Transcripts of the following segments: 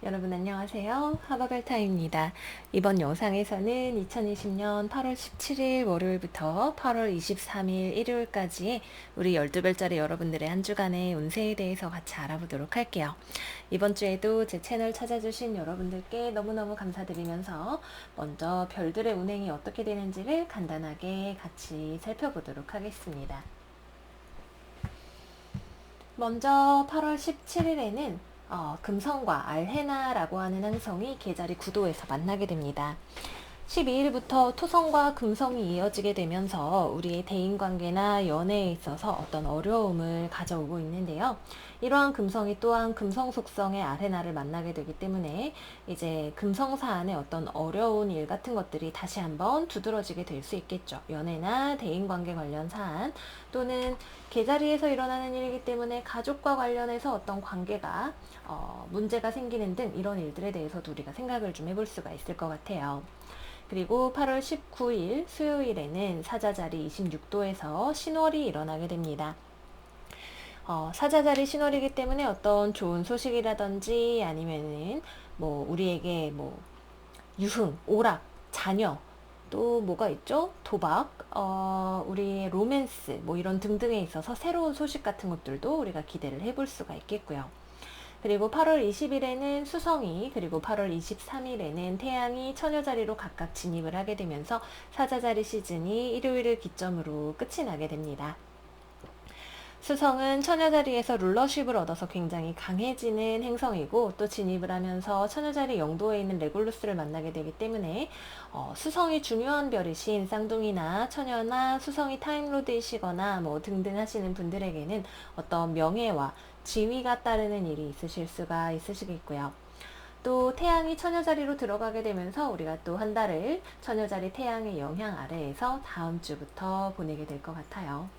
여러분 안녕하세요. 하버벨타입니다. 이번 영상에서는 2020년 8월 17일 월요일부터 8월 23일 일요일까지의 우리 12별자리 여러분들의 한 주간의 운세에 대해서 같이 알아보도록 할게요. 이번 주에도 제 채널 찾아주신 여러분들께 너무너무 감사드리면서 먼저 별들의 운행이 어떻게 되는지를 간단하게 같이 살펴보도록 하겠습니다. 먼저 8월 17일에는 금성과 알헤나라고 하는 행성이 계자리 구도에서 만나게 됩니다. 12일부터 토성과 금성이 이어지게 되면서 우리의 대인관계나 연애에 있어서 어떤 어려움을 가져오고 있는데요. 이러한 금성이 또한 금성 속성의 아레나를 만나게 되기 때문에 이제 금성 사안의 어떤 어려운 일 같은 것들이 다시 한번 두드러지게 될 수 있겠죠. 연애나 대인관계 관련 사안 또는 계자리에서 일어나는 일이기 때문에 가족과 관련해서 어떤 관계가 문제가 생기는 등 이런 일들에 대해서도 우리가 생각을 좀 해볼 수가 있을 것 같아요. 그리고 8월 19일 수요일에는 사자자리 26도에서 신월이 일어나게 됩니다. 사자자리 신월이기 때문에 어떤 좋은 소식이라든지 아니면은 우리에게 유흥, 오락, 자녀, 또 뭐가 있죠? 도박, 우리의 로맨스, 이런 등등에 있어서 새로운 소식 같은 것들도 우리가 기대를 해볼 수가 있겠고요. 그리고 8월 20일에는 수성이, 그리고 8월 23일에는 태양이 처녀자리로 각각 진입을 하게 되면서 사자자리 시즌이 일요일을 기점으로 끝이 나게 됩니다. 수성은 처녀자리에서 룰러십을 얻어서 굉장히 강해지는 행성이고, 또 진입을 하면서 처녀자리 영도에 있는 레굴루스를 만나게 되기 때문에 수성이 중요한 별이신 쌍둥이나 처녀나 수성이 타임로드이시거나 등등 하시는 분들에게는 어떤 명예와 지위가 따르는 일이 있으실 수가 있으시겠고요. 또 태양이 처녀자리로 들어가게 되면서 우리가 또 한 달을 처녀자리 태양의 영향 아래에서 다음 주부터 보내게 될 것 같아요.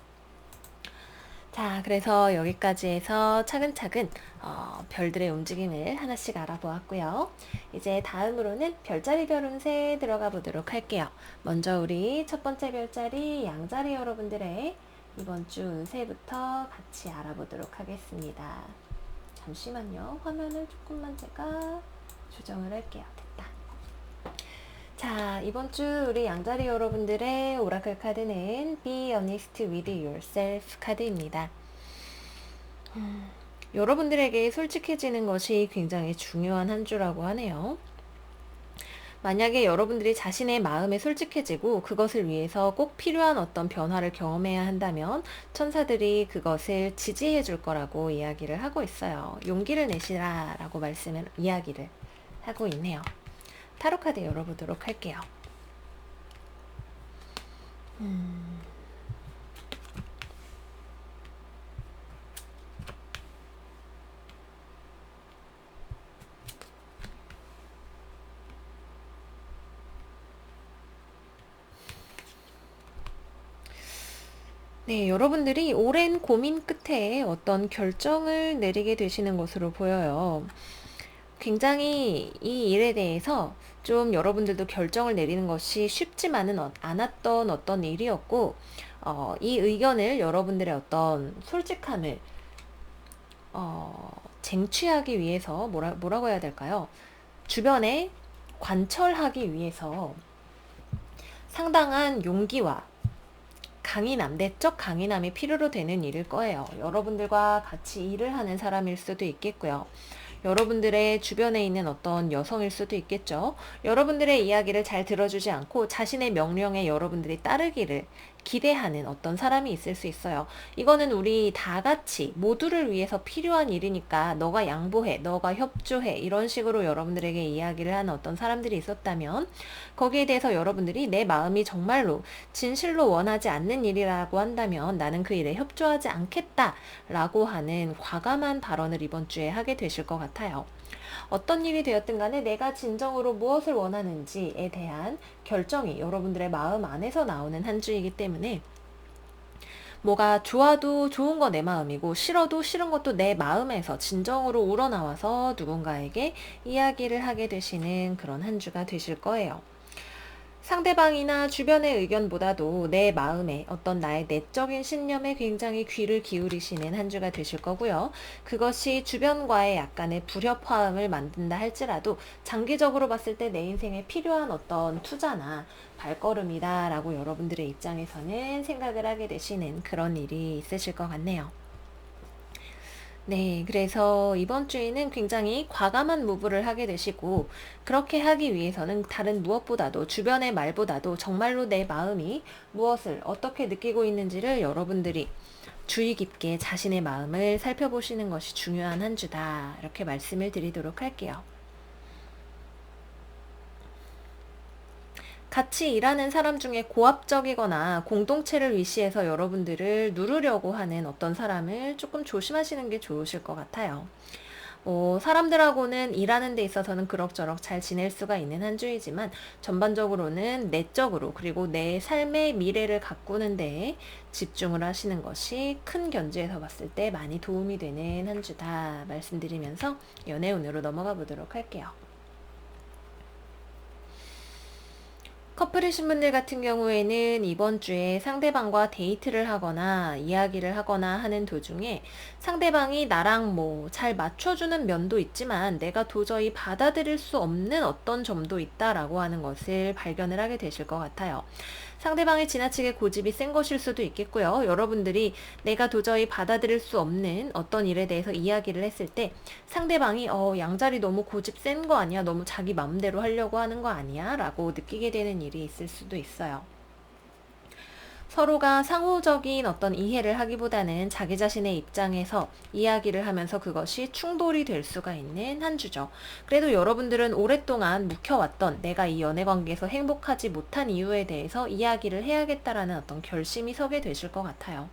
자, 그래서 여기까지 해서 차근차근 별들의 움직임을 하나씩 알아보았고요. 이제 다음으로는 별자리 별 운세 들어가 보도록 할게요. 먼저 우리 첫 번째 별자리 양자리 여러분들의 이번 주 운세부터 같이 알아보도록 하겠습니다. 잠시만요. 화면을 조금만 제가 조정을 할게요. 됐다. 자, 이번 주 우리 양자리 여러분들의 오라클 카드는 Be Honest with Yourself 카드입니다. 여러분들에게 솔직해지는 것이 굉장히 중요한 한 주라고 하네요. 만약에 여러분들이 자신의 마음에 솔직해지고 그것을 위해서 꼭 필요한 어떤 변화를 경험해야 한다면 천사들이 그것을 지지해 줄 거라고 이야기를 하고 있어요. 용기를 내시라 라고 이야기를 하고 있네요. 타로카드 열어보도록 할게요. 네, 여러분들이 오랜 고민 끝에 어떤 결정을 내리게 되시는 것으로 보여요. 굉장히 이 일에 대해서 좀 여러분들도 결정을 내리는 것이 쉽지만은 않았던 어떤 일이었고, 이 의견을 여러분들의 어떤 솔직함을 쟁취하기 위해서 뭐라고 해야 될까요? 주변에 관철하기 위해서 상당한 용기와 내적 강인함이 필요로 되는 일일 거예요. 여러분들과 같이 일을 하는 사람일 수도 있겠고요. 여러분들의 주변에 있는 어떤 여성일 수도 있겠죠. 여러분들의 이야기를 잘 들어주지 않고 자신의 명령에 여러분들이 따르기를 기대하는 어떤 사람이 있을 수 있어요. 이거는 우리 다 같이 모두를 위해서 필요한 일이니까 너가 양보해, 너가 협조해, 이런 식으로 여러분들에게 이야기를 하는 어떤 사람들이 있었다면 거기에 대해서 여러분들이 내 마음이 정말로 진실로 원하지 않는 일이라고 한다면 나는 그 일에 협조하지 않겠다 라고 하는 과감한 발언을 이번 주에 하게 되실 것 같아요. 어떤 일이 되었든 간에 내가 진정으로 무엇을 원하는지에 대한 결정이 여러분들의 마음 안에서 나오는 한 주이기 때문에 뭐가 좋아도 좋은 거 내 마음이고 싫어도 싫은 것도 내 마음에서 진정으로 우러나와서 누군가에게 이야기를 하게 되시는 그런 한 주가 되실 거예요. 상대방이나 주변의 의견보다도 내 마음에 어떤 나의 내적인 신념에 굉장히 귀를 기울이시는 한 주가 되실 거고요. 그것이 주변과의 약간의 불협화음을 만든다 할지라도 장기적으로 봤을 때 내 인생에 필요한 어떤 투자나 발걸음이다라고 여러분들의 입장에서는 생각을 하게 되시는 그런 일이 있으실 것 같네요. 네, 그래서 이번 주에는 굉장히 과감한 무브를 하게 되시고, 그렇게 하기 위해서는 다른 무엇보다도 주변의 말보다도 정말로 내 마음이 무엇을 어떻게 느끼고 있는지를 여러분들이 주의 깊게 자신의 마음을 살펴보시는 것이 중요한 한 주다. 이렇게 말씀을 드리도록 할게요. 같이 일하는 사람 중에 고압적이거나 공동체를 위시해서 여러분들을 누르려고 하는 어떤 사람을 조금 조심하시는 게 좋으실 것 같아요. 사람들하고는 일하는 데 있어서는 그럭저럭 잘 지낼 수가 있는 한 주이지만 전반적으로는 내적으로 그리고 내 삶의 미래를 가꾸는 데에 집중을 하시는 것이 큰 견지에서 봤을 때 많이 도움이 되는 한 주다 말씀드리면서 연애운으로 넘어가 보도록 할게요. 커플이신 분들 같은 경우에는 이번 주에 상대방과 데이트를 하거나 이야기를 하거나 하는 도중에 상대방이 나랑 뭐 잘 맞춰주는 면도 있지만 내가 도저히 받아들일 수 없는 어떤 점도 있다라고 하는 것을 발견을 하게 되실 것 같아요. 상대방이 지나치게 고집이 센 것일 수도 있겠고요. 여러분들이 내가 도저히 받아들일 수 없는 어떤 일에 대해서 이야기를 했을 때 상대방이 양자리 너무 고집 센 거 아니야? 너무 자기 맘대로 하려고 하는 거 아니야? 라고 느끼게 되는 일이 있을 수도 있어요. 서로가 상호적인 어떤 이해를 하기보다는 자기 자신의 입장에서 이야기를 하면서 그것이 충돌이 될 수가 있는 한 주죠. 그래도 여러분들은 오랫동안 묵혀왔던 내가 이 연애 관계에서 행복하지 못한 이유에 대해서 이야기를 해야겠다라는 어떤 결심이 서게 되실 것 같아요.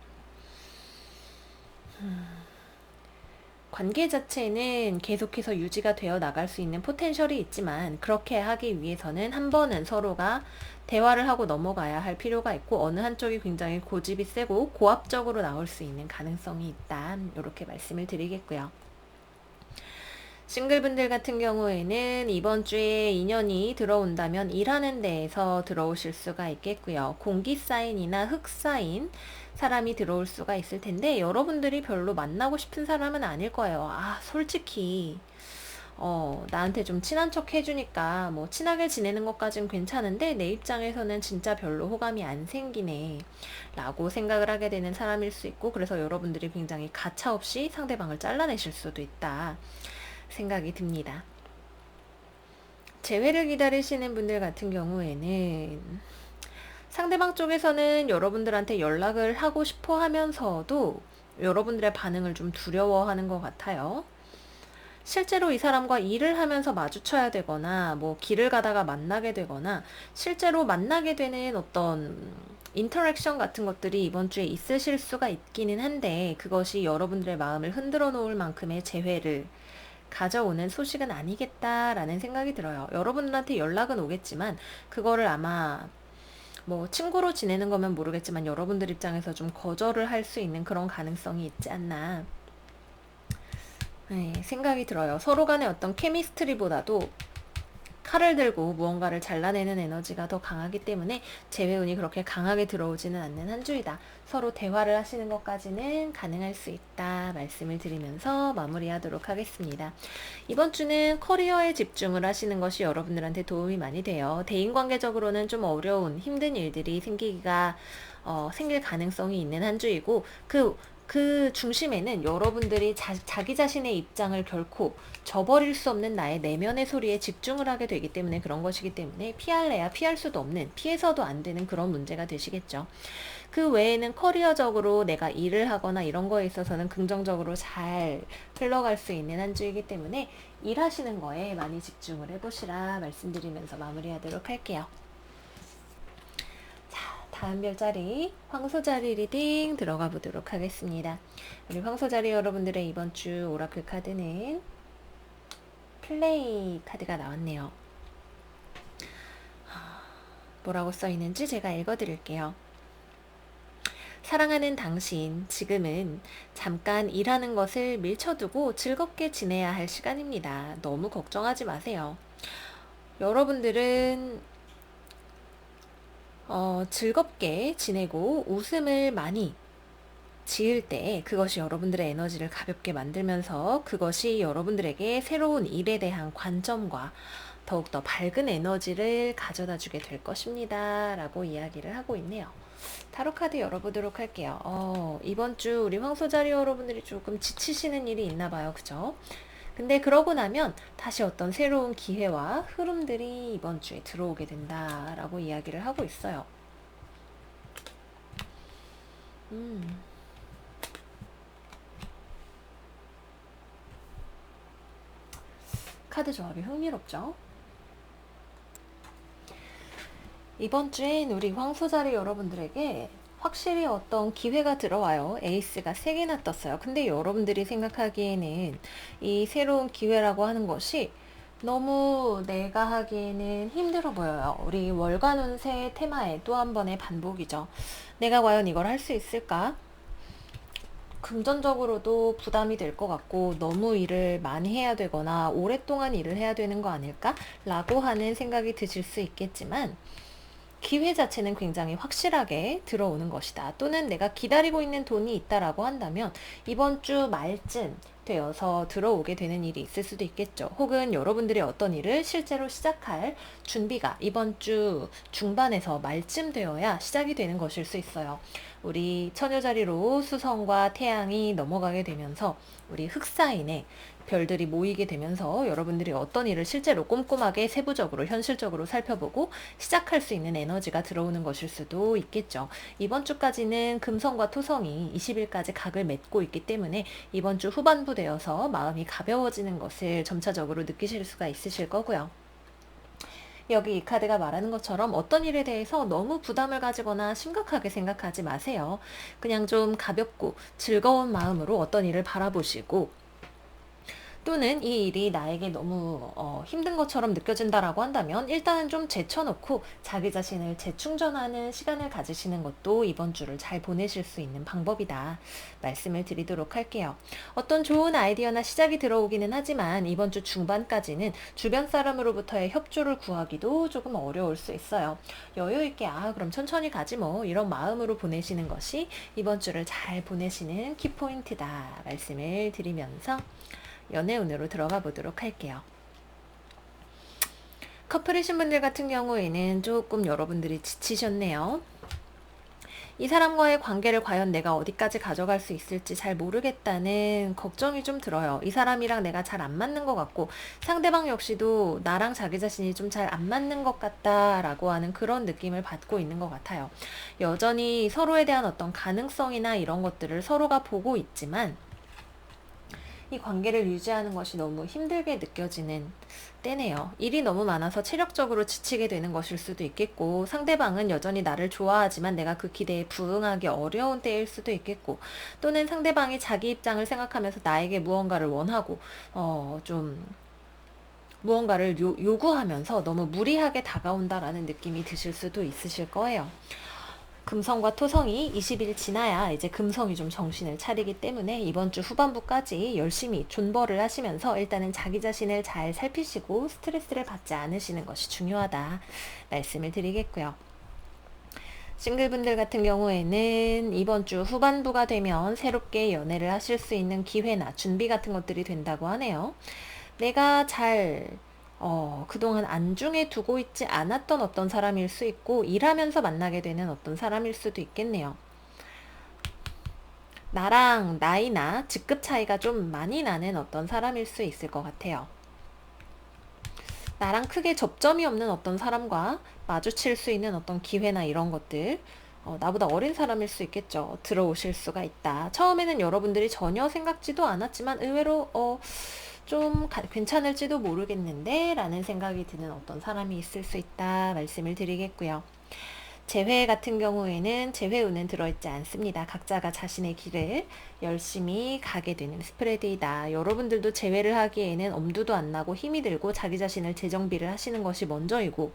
관계 자체는 계속해서 유지가 되어 나갈 수 있는 포텐셜이 있지만 그렇게 하기 위해서는 한 번은 서로가 대화를 하고 넘어가야 할 필요가 있고 어느 한쪽이 굉장히 고집이 세고 고압적으로 나올 수 있는 가능성이 있다. 이렇게 말씀을 드리겠고요. 싱글분들 같은 경우에는 이번 주에 인연이 들어온다면 일하는 데에서 들어오실 수가 있겠고요. 공기 사인이나 흙 사인 사람이 들어올 수가 있을 텐데 여러분들이 별로 만나고 싶은 사람은 아닐 거예요. 솔직히 나한테 좀 친한 척 해주니까 뭐 친하게 지내는 것까진 괜찮은데 내 입장에서는 진짜 별로 호감이 안 생기네 라고 생각을 하게 되는 사람일 수 있고 그래서 여러분들이 굉장히 가차없이 상대방을 잘라내실 수도 있다 생각이 듭니다. 재회를 기다리시는 분들 같은 경우에는 상대방 쪽에서는 여러분들한테 연락을 하고 싶어 하면서도 여러분들의 반응을 좀 두려워하는 것 같아요. 실제로 이 사람과 일을 하면서 마주쳐야 되거나 뭐 길을 가다가 만나게 되거나 실제로 만나게 되는 어떤 인터랙션 같은 것들이 이번 주에 있으실 수가 있기는 한데 그것이 여러분들의 마음을 흔들어 놓을 만큼의 재회를 가져오는 소식은 아니겠다라는 생각이 들어요. 여러분들한테 연락은 오겠지만 그거를 아마 뭐 친구로 지내는 거면 모르겠지만 여러분들 입장에서 좀 거절을 할 수 있는 그런 가능성이 있지 않나 생각이 들어요. 서로 간의 어떤 케미스트리보다도 칼을 들고 무언가를 잘라내는 에너지가 더 강하기 때문에 재회운이 그렇게 강하게 들어오지는 않는 한 주이다. 서로 대화를 하시는 것까지는 가능할 수 있다 말씀을 드리면서 마무리하도록 하겠습니다. 이번 주는 커리어에 집중을 하시는 것이 여러분들한테 도움이 많이 돼요. 대인관계적으로는 좀 어려운 힘든 일들이 생길 가능성이 있는 한 주이고 그 중심에는 여러분들이 자기 자신의 입장을 결코 저버릴 수 없는 나의 내면의 소리에 집중을 하게 되기 때문에 그런 것이기 때문에 피할래야 피할 수도 없는 피해서도 안 되는 그런 문제가 되시겠죠. 그 외에는 커리어적으로 내가 일을 하거나 이런 거에 있어서는 긍정적으로 잘 흘러갈 수 있는 한 주이기 때문에 일하시는 거에 많이 집중을 해보시라 말씀드리면서 마무리하도록 할게요. 다음 별자리 황소자리 리딩 들어가 보도록 하겠습니다. 우리 황소자리 여러분들의 이번 주 오라클 카드는 플레이 카드가 나왔네요. 뭐라고 써있는지 제가 읽어드릴게요. 사랑하는 당신, 지금은 잠깐 일하는 것을 밀쳐두고 즐겁게 지내야 할 시간입니다. 너무 걱정하지 마세요. 여러분들은 즐겁게 지내고 웃음을 많이 지을 때 그것이 여러분들의 에너지를 가볍게 만들면서 그것이 여러분들에게 새로운 일에 대한 관점과 더욱더 밝은 에너지를 가져다 주게 될 것입니다. 라고 이야기를 하고 있네요. 타로 카드 열어보도록 할게요. 이번 주 우리 황소자리 여러분들이 조금 지치시는 일이 있나 봐요. 그죠? 근데 그러고 나면 다시 어떤 새로운 기회와 흐름들이 이번 주에 들어오게 된다라고 이야기를 하고 있어요. 카드 조합이 흥미롭죠? 이번 주엔 우리 황소자리 여러분들에게 확실히 어떤 기회가 들어와요. 에이스가 3개나 떴어요. 근데 여러분들이 생각하기에는 이 새로운 기회라고 하는 것이 너무 내가 하기에는 힘들어 보여요. 우리 월간 운세 테마의 또 한 번의 반복이죠. 내가 과연 이걸 할 수 있을까? 금전적으로도 부담이 될 것 같고 너무 일을 많이 해야 되거나 오랫동안 일을 해야 되는 거 아닐까? 라고 하는 생각이 드실 수 있겠지만 기회 자체는 굉장히 확실하게 들어오는 것이다. 또는 내가 기다리고 있는 돈이 있다라고 한다면 이번 주 말쯤 되어서 들어오게 되는 일이 있을 수도 있겠죠. 혹은 여러분들이 어떤 일을 실제로 시작할 준비가 이번 주 중반에서 말쯤 되어야 시작이 되는 것일 수 있어요. 우리 처녀자리로 수성과 태양이 넘어가게 되면서 우리 흑사인에 별들이 모이게 되면서 여러분들이 어떤 일을 실제로 꼼꼼하게 세부적으로 현실적으로 살펴보고 시작할 수 있는 에너지가 들어오는 것일 수도 있겠죠. 이번 주까지는 금성과 토성이 20일까지 각을 맺고 있기 때문에 이번 주 후반부 되어서 마음이 가벼워지는 것을 점차적으로 느끼실 수가 있으실 거고요. 여기 이 카드가 말하는 것처럼 어떤 일에 대해서 너무 부담을 가지거나 심각하게 생각하지 마세요. 그냥 좀 가볍고 즐거운 마음으로 어떤 일을 바라보시고 또는 이 일이 나에게 너무 힘든 것처럼 느껴진다라고 한다면 일단은 좀 제쳐놓고 자기 자신을 재충전하는 시간을 가지시는 것도 이번 주를 잘 보내실 수 있는 방법이다 말씀을 드리도록 할게요. 어떤 좋은 아이디어나 시작이 들어오기는 하지만 이번 주 중반까지는 주변 사람으로부터의 협조를 구하기도 조금 어려울 수 있어요. 여유있게 그럼 천천히 가지 뭐 이런 마음으로 보내시는 것이 이번 주를 잘 보내시는 키포인트다 말씀을 드리면서 연애운으로 들어가 보도록 할게요. 커플이신 분들 같은 경우에는 조금 여러분들이 지치셨네요. 이 사람과의 관계를 과연 내가 어디까지 가져갈 수 있을지 잘 모르겠다는 걱정이 좀 들어요. 이 사람이랑 내가 잘 안 맞는 것 같고 상대방 역시도 나랑 자기 자신이 좀 잘 안 맞는 것 같다라고 하는 그런 느낌을 받고 있는 것 같아요. 여전히 서로에 대한 어떤 가능성이나 이런 것들을 서로가 보고 있지만 이 관계를 유지하는 것이 너무 힘들게 느껴지는 때네요. 일이 너무 많아서 체력적으로 지치게 되는 것일 수도 있겠고 상대방은 여전히 나를 좋아하지만 내가 그 기대에 부응하기 어려운 때일 수도 있겠고 또는 상대방이 자기 입장을 생각하면서 나에게 무언가를 원하고 좀 무언가를 요구하면서 너무 무리하게 다가온다라는 느낌이 드실 수도 있으실 거예요. 금성과 토성이 20일 지나야 이제 금성이 좀 정신을 차리기 때문에 이번 주 후반부까지 열심히 존버를 하시면서 일단은 자기 자신을 잘 살피시고 스트레스를 받지 않으시는 것이 중요하다 말씀을 드리겠고요. 싱글분들 같은 경우에는 이번 주 후반부가 되면 새롭게 연애를 하실 수 있는 기회나 준비 같은 것들이 된다고 하네요. 내가 그동안 안중에 두고 있지 않았던 어떤 사람일 수 있고 일하면서 만나게 되는 어떤 사람일 수도 있겠네요. 나랑 나이나 직급 차이가 좀 많이 나는 어떤 사람일 수 있을 것 같아요. 나랑 크게 접점이 없는 어떤 사람과 마주칠 수 있는 어떤 기회나 이런 것들 나보다 어린 사람일 수 있겠죠. 들어오실 수가 있다. 처음에는 여러분들이 전혀 생각지도 않았지만 의외로 좀 괜찮을지도 모르겠는데 라는 생각이 드는 어떤 사람이 있을 수 있다 말씀을 드리겠고요. 재회 같은 경우에는 재회운은 들어있지 않습니다. 각자가 자신의 길을 열심히 가게 되는 스프레드이다. 여러분들도 재회를 하기에는 엄두도 안 나고 힘이 들고 자기 자신을 재정비를 하시는 것이 먼저이고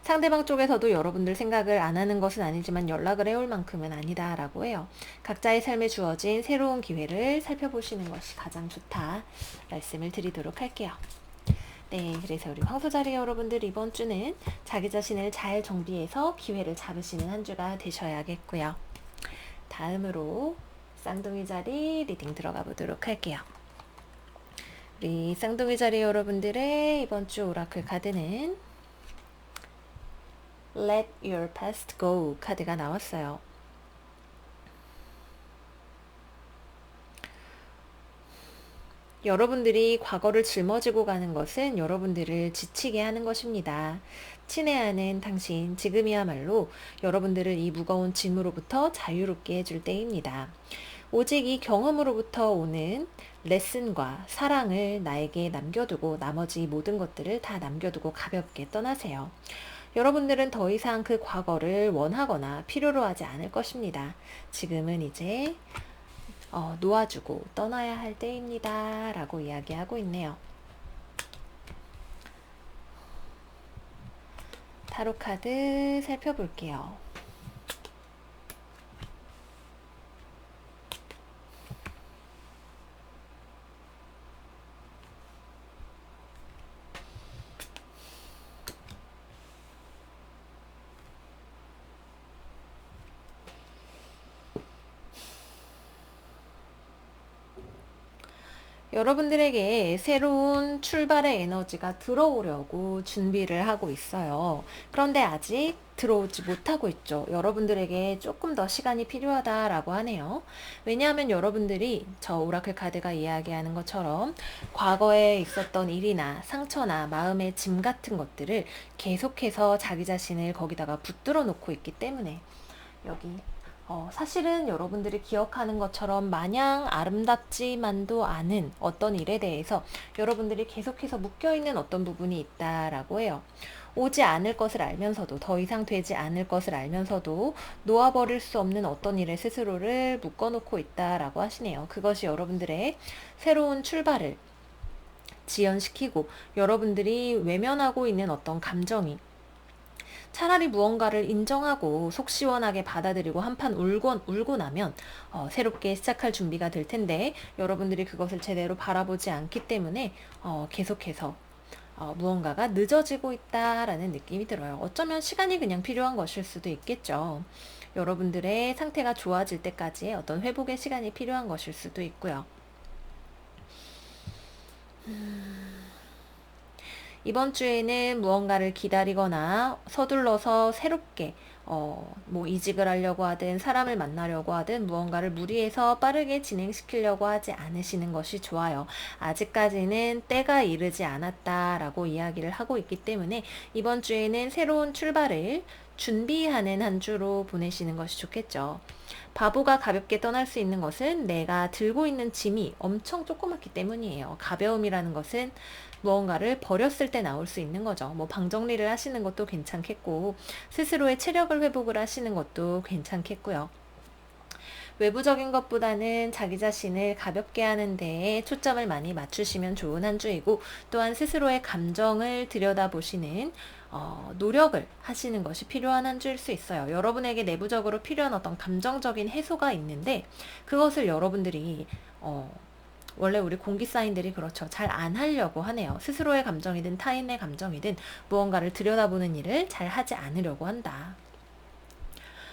상대방 쪽에서도 여러분들 생각을 안 하는 것은 아니지만 연락을 해올 만큼은 아니다라고 해요. 각자의 삶에 주어진 새로운 기회를 살펴보시는 것이 가장 좋다 말씀을 드리도록 할게요. 네, 그래서 우리 황소자리 여러분들 이번 주는 자기 자신을 잘 정비해서 기회를 잡으시는 한 주가 되셔야겠고요. 다음으로 쌍둥이 자리 리딩 들어가 보도록 할게요. 우리 쌍둥이 자리 여러분들의 이번 주 오라클 카드는 Let Your Past Go 카드가 나왔어요. 여러분들이 과거를 짊어지고 가는 것은 여러분들을 지치게 하는 것입니다. 친애하는 당신, 지금이야말로 여러분들을 이 무거운 짐으로부터 자유롭게 해줄 때입니다. 오직 이 경험으로부터 오는 레슨과 사랑을 나에게 남겨두고 나머지 모든 것들을 다 남겨두고 가볍게 떠나세요. 여러분들은 더 이상 그 과거를 원하거나 필요로 하지 않을 것입니다. 지금은 이제 놓아주고 떠나야 할 때입니다. 라고 이야기하고 있네요. 타로 카드 살펴볼게요. 여러분들에게 새로운 출발의 에너지가 들어오려고 준비를 하고 있어요. 그런데 아직 들어오지 못하고 있죠. 여러분들에게 조금 더 시간이 필요하다라고 하네요. 왜냐하면 여러분들이 저 오라클 카드가 이야기하는 것처럼 과거에 있었던 일이나 상처나 마음의 짐 같은 것들을 계속해서 자기 자신을 거기다가 붙들어 놓고 있기 때문에 여기 사실은 여러분들이 기억하는 것처럼 마냥 아름답지만도 않은 어떤 일에 대해서 여러분들이 계속해서 묶여있는 어떤 부분이 있다라고 해요. 오지 않을 것을 알면서도 더 이상 되지 않을 것을 알면서도 놓아버릴 수 없는 어떤 일에 스스로를 묶어놓고 있다라고 하시네요. 그것이 여러분들의 새로운 출발을 지연시키고 여러분들이 외면하고 있는 어떤 감정이 차라리 무언가를 인정하고 속 시원하게 받아들이고 한판 울고 나면 새롭게 시작할 준비가 될 텐데 여러분들이 그것을 제대로 바라보지 않기 때문에 계속해서 무언가가 늦어지고 있다라는 느낌이 들어요. 어쩌면 시간이 그냥 필요한 것일 수도 있겠죠. 여러분들의 상태가 좋아질 때까지의 어떤 회복의 시간이 필요한 것일 수도 있고요. 이번 주에는 무언가를 기다리거나 서둘러서 새롭게 뭐 이직을 하려고 하든 사람을 만나려고 하든 무언가를 무리해서 빠르게 진행시키려고 하지 않으시는 것이 좋아요. 아직까지는 때가 이르지 않았다라고 이야기를 하고 있기 때문에 이번 주에는 새로운 출발을 준비하는 한 주로 보내시는 것이 좋겠죠. 바보가 가볍게 떠날 수 있는 것은 내가 들고 있는 짐이 엄청 조그맣기 때문이에요. 가벼움이라는 것은 무언가를 버렸을 때 나올 수 있는 거죠. 뭐 방 정리를 하시는 것도 괜찮겠고 스스로의 체력을 회복을 하시는 것도 괜찮겠고요. 외부적인 것보다는 자기 자신을 가볍게 하는 데에 초점을 많이 맞추시면 좋은 한 주이고 또한 스스로의 감정을 들여다보시는 노력을 하시는 것이 필요한 한 주일 수 있어요. 여러분에게 내부적으로 필요한 어떤 감정적인 해소가 있는데 그것을 여러분들이 원래 우리 공기사인들이 그렇죠. 잘 안 하려고 하네요. 스스로의 감정이든 타인의 감정이든 무언가를 들여다보는 일을 잘 하지 않으려고 한다.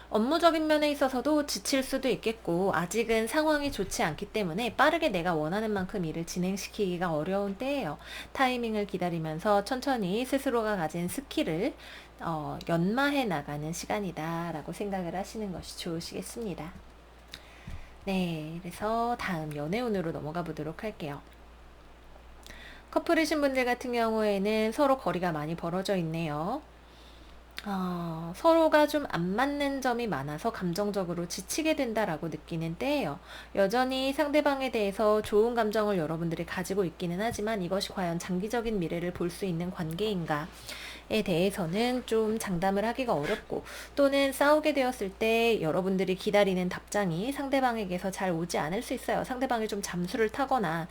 업무적인 면에 있어서도 지칠 수도 있겠고 아직은 상황이 좋지 않기 때문에 빠르게 내가 원하는 만큼 일을 진행시키기가 어려운 때예요. 타이밍을 기다리면서 천천히 스스로가 가진 스킬을 연마해 나가는 시간이다 라고 생각을 하시는 것이 좋으시겠습니다. 네, 그래서 다음 연애운으로 넘어가 보도록 할게요. 커플이신 분들 같은 경우에는 서로 거리가 많이 벌어져 있네요. 서로가 좀 안 맞는 점이 많아서 감정적으로 지치게 된다라고 느끼는 때예요. 여전히 상대방에 대해서 좋은 감정을 여러분들이 가지고 있기는 하지만 이것이 과연 장기적인 미래를 볼 수 있는 관계인가? 에 대해서는 좀 장담을 하기가 어렵고 또는 싸우게 되었을 때 여러분들이 기다리는 답장이 상대방에게서 잘 오지 않을 수 있어요. 상대방이 좀 잠수를 타거나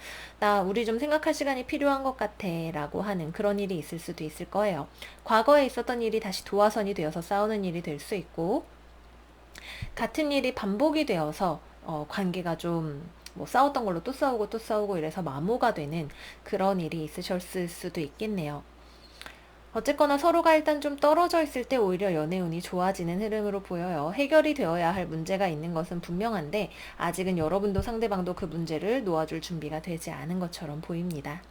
우리 좀 생각할 시간이 필요한 것 같아 라고 하는 그런 일이 있을 수도 있을 거예요. 과거에 있었던 일이 다시 도화선이 되어서 싸우는 일이 될 수 있고 같은 일이 반복이 되어서 관계가 좀 뭐 싸웠던 걸로 또 싸우고 또 싸우고 이래서 마모가 되는 그런 일이 있으셨을 수도 있겠네요. 어쨌거나 서로가 일단 좀 떨어져 있을 때 오히려 연애운이 좋아지는 흐름으로 보여요. 해결이 되어야 할 문제가 있는 것은 분명한데 아직은 여러분도 상대방도 그 문제를 놓아줄 준비가 되지 않은 것처럼 보입니다.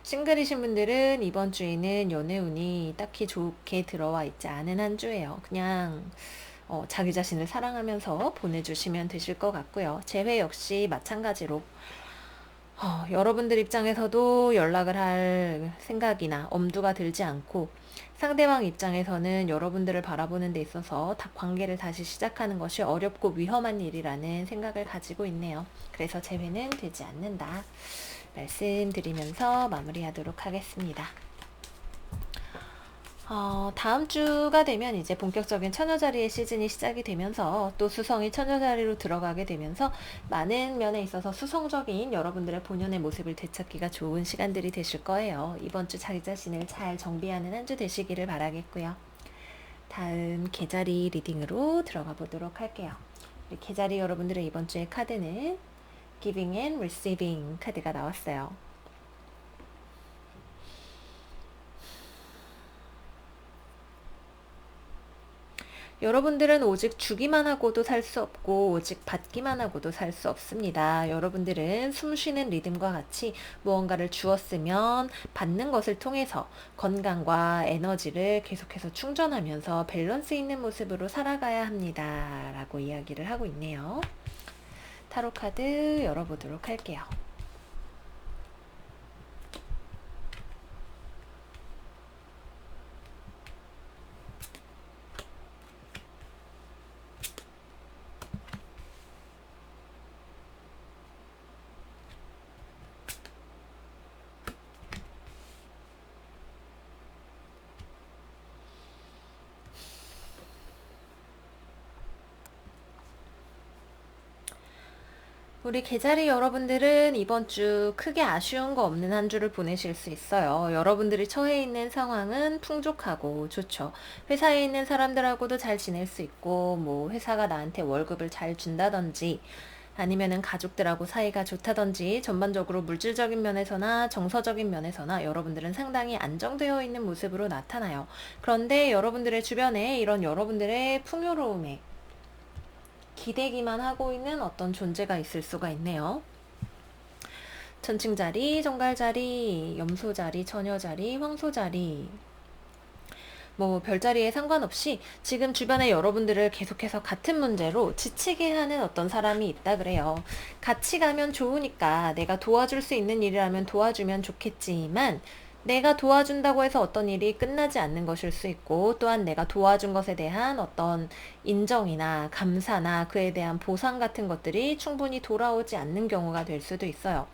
싱글이신 분들은 이번 주에는 연애운이 딱히 좋게 들어와 있지 않은 한 주예요. 그냥 자기 자신을 사랑하면서 보내주시면 되실 것 같고요. 재회 역시 마찬가지로 여러분들 입장에서도 연락을 할 생각이나 엄두가 들지 않고 상대방 입장에서는 여러분들을 바라보는 데 있어서 관계를 다시 시작하는 것이 어렵고 위험한 일이라는 생각을 가지고 있네요. 그래서 재회는 되지 않는다 말씀드리면서 마무리하도록 하겠습니다. 다음 주가 되면 이제 본격적인 처녀자리의 시즌이 시작이 되면서 또 수성이 처녀자리로 들어가게 되면서 많은 면에 있어서 수성적인 여러분들의 본연의 모습을 되찾기가 좋은 시간들이 되실 거예요. 이번 주 자기 자신을 잘 정비하는 한 주 되시기를 바라겠고요. 다음 계자리 리딩으로 들어가 보도록 할게요. 우리 계자리 여러분들의 이번 주의 카드는 Giving and Receiving 카드가 나왔어요. 여러분들은 오직 주기만 하고도 살 수 없고 오직 받기만 하고도 살 수 없습니다. 여러분들은 숨쉬는 리듬과 같이 무언가를 주었으면 받는 것을 통해서 건강과 에너지를 계속해서 충전하면서 밸런스 있는 모습으로 살아가야 합니다. 라고 이야기를 하고 있네요. 타로 카드 열어보도록 할게요. 우리 계자리 여러분들은 이번 주 크게 아쉬운 거 없는 한 주를 보내실 수 있어요. 여러분들이 처해 있는 상황은 풍족하고 좋죠. 회사에 있는 사람들하고도 잘 지낼 수 있고, 뭐 회사가 나한테 월급을 잘 준다든지, 아니면은 가족들하고 사이가 좋다든지 전반적으로 물질적인 면에서나 정서적인 면에서나 여러분들은 상당히 안정되어 있는 모습으로 나타나요. 그런데 여러분들의 주변에 이런 여러분들의 풍요로움에 기대기만 하고 있는 어떤 존재가 있을 수가 있네요. 천칭자리, 정갈자리, 염소자리, 처녀자리, 황소자리 뭐 별자리에 상관없이 지금 주변에 여러분들을 계속해서 같은 문제로 지치게 하는 어떤 사람이 있다 그래요. 같이 가면 좋으니까 내가 도와줄 수 있는 일이라면 도와주면 좋겠지만 내가 도와준다고 해서 어떤 일이 끝나지 않는 것일 수 있고 또한 내가 도와준 것에 대한 어떤 인정이나 감사나 그에 대한 보상 같은 것들이 충분히 돌아오지 않는 경우가 될 수도 있어요.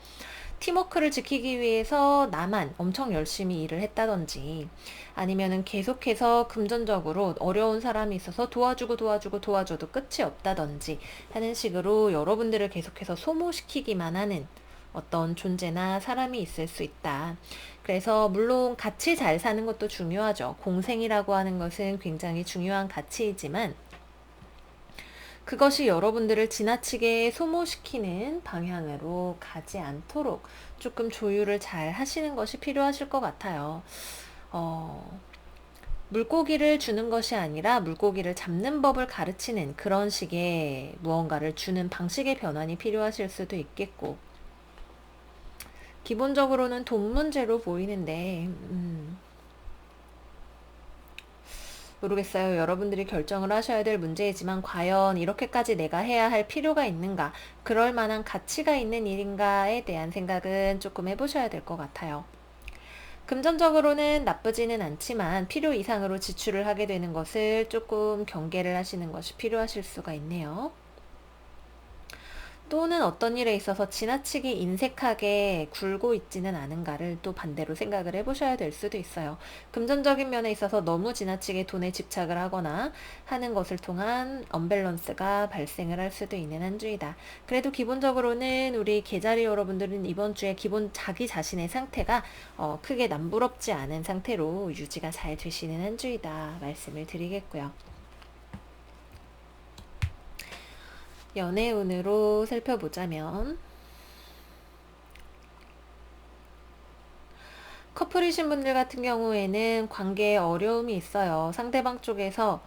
팀워크를 지키기 위해서 나만 엄청 열심히 일을 했다든지 아니면은 계속해서 금전적으로 어려운 사람이 있어서 도와줘도 끝이 없다든지 하는 식으로 여러분들을 계속해서 소모시키기만 하는 어떤 존재나 사람이 있을 수 있다. 그래서 물론 같이 잘 사는 것도 중요하죠. 공생이라고 하는 것은 굉장히 중요한 가치이지만 그것이 여러분들을 지나치게 소모시키는 방향으로 가지 않도록 조금 조율을 잘 하시는 것이 필요하실 것 같아요. 물고기를 주는 것이 아니라 물고기를 잡는 법을 가르치는 그런 식의 무언가를 주는 방식의 변환이 필요하실 수도 있겠고 기본적으로는 돈 문제로 보이는데 모르겠어요. 여러분들이 결정을 하셔야 될 문제이지만 과연 이렇게까지 내가 해야 할 필요가 있는가, 그럴 만한 가치가 있는 일인가에 대한 생각은 조금 해보셔야 될 것 같아요. 금전적으로는 나쁘지는 않지만 필요 이상으로 지출을 하게 되는 것을 조금 경계를 하시는 것이 필요하실 수가 있네요. 또는 어떤 일에 있어서 지나치게 인색하게 굴고 있지는 않은가를 또 반대로 생각을 해보셔야 될 수도 있어요. 금전적인 면에 있어서 너무 지나치게 돈에 집착을 하거나 하는 것을 통한 언밸런스가 발생을 할 수도 있는 한 주이다. 그래도 기본적으로는 우리 계자리 여러분들은 이번 주에 기본 자기 자신의 상태가 크게 남부럽지 않은 상태로 유지가 잘 되시는 한 주이다 말씀을 드리겠고요. 연애운으로 살펴보자면 커플이신 분들 같은 경우에는 관계에 어려움이 있어요. 상대방 쪽에서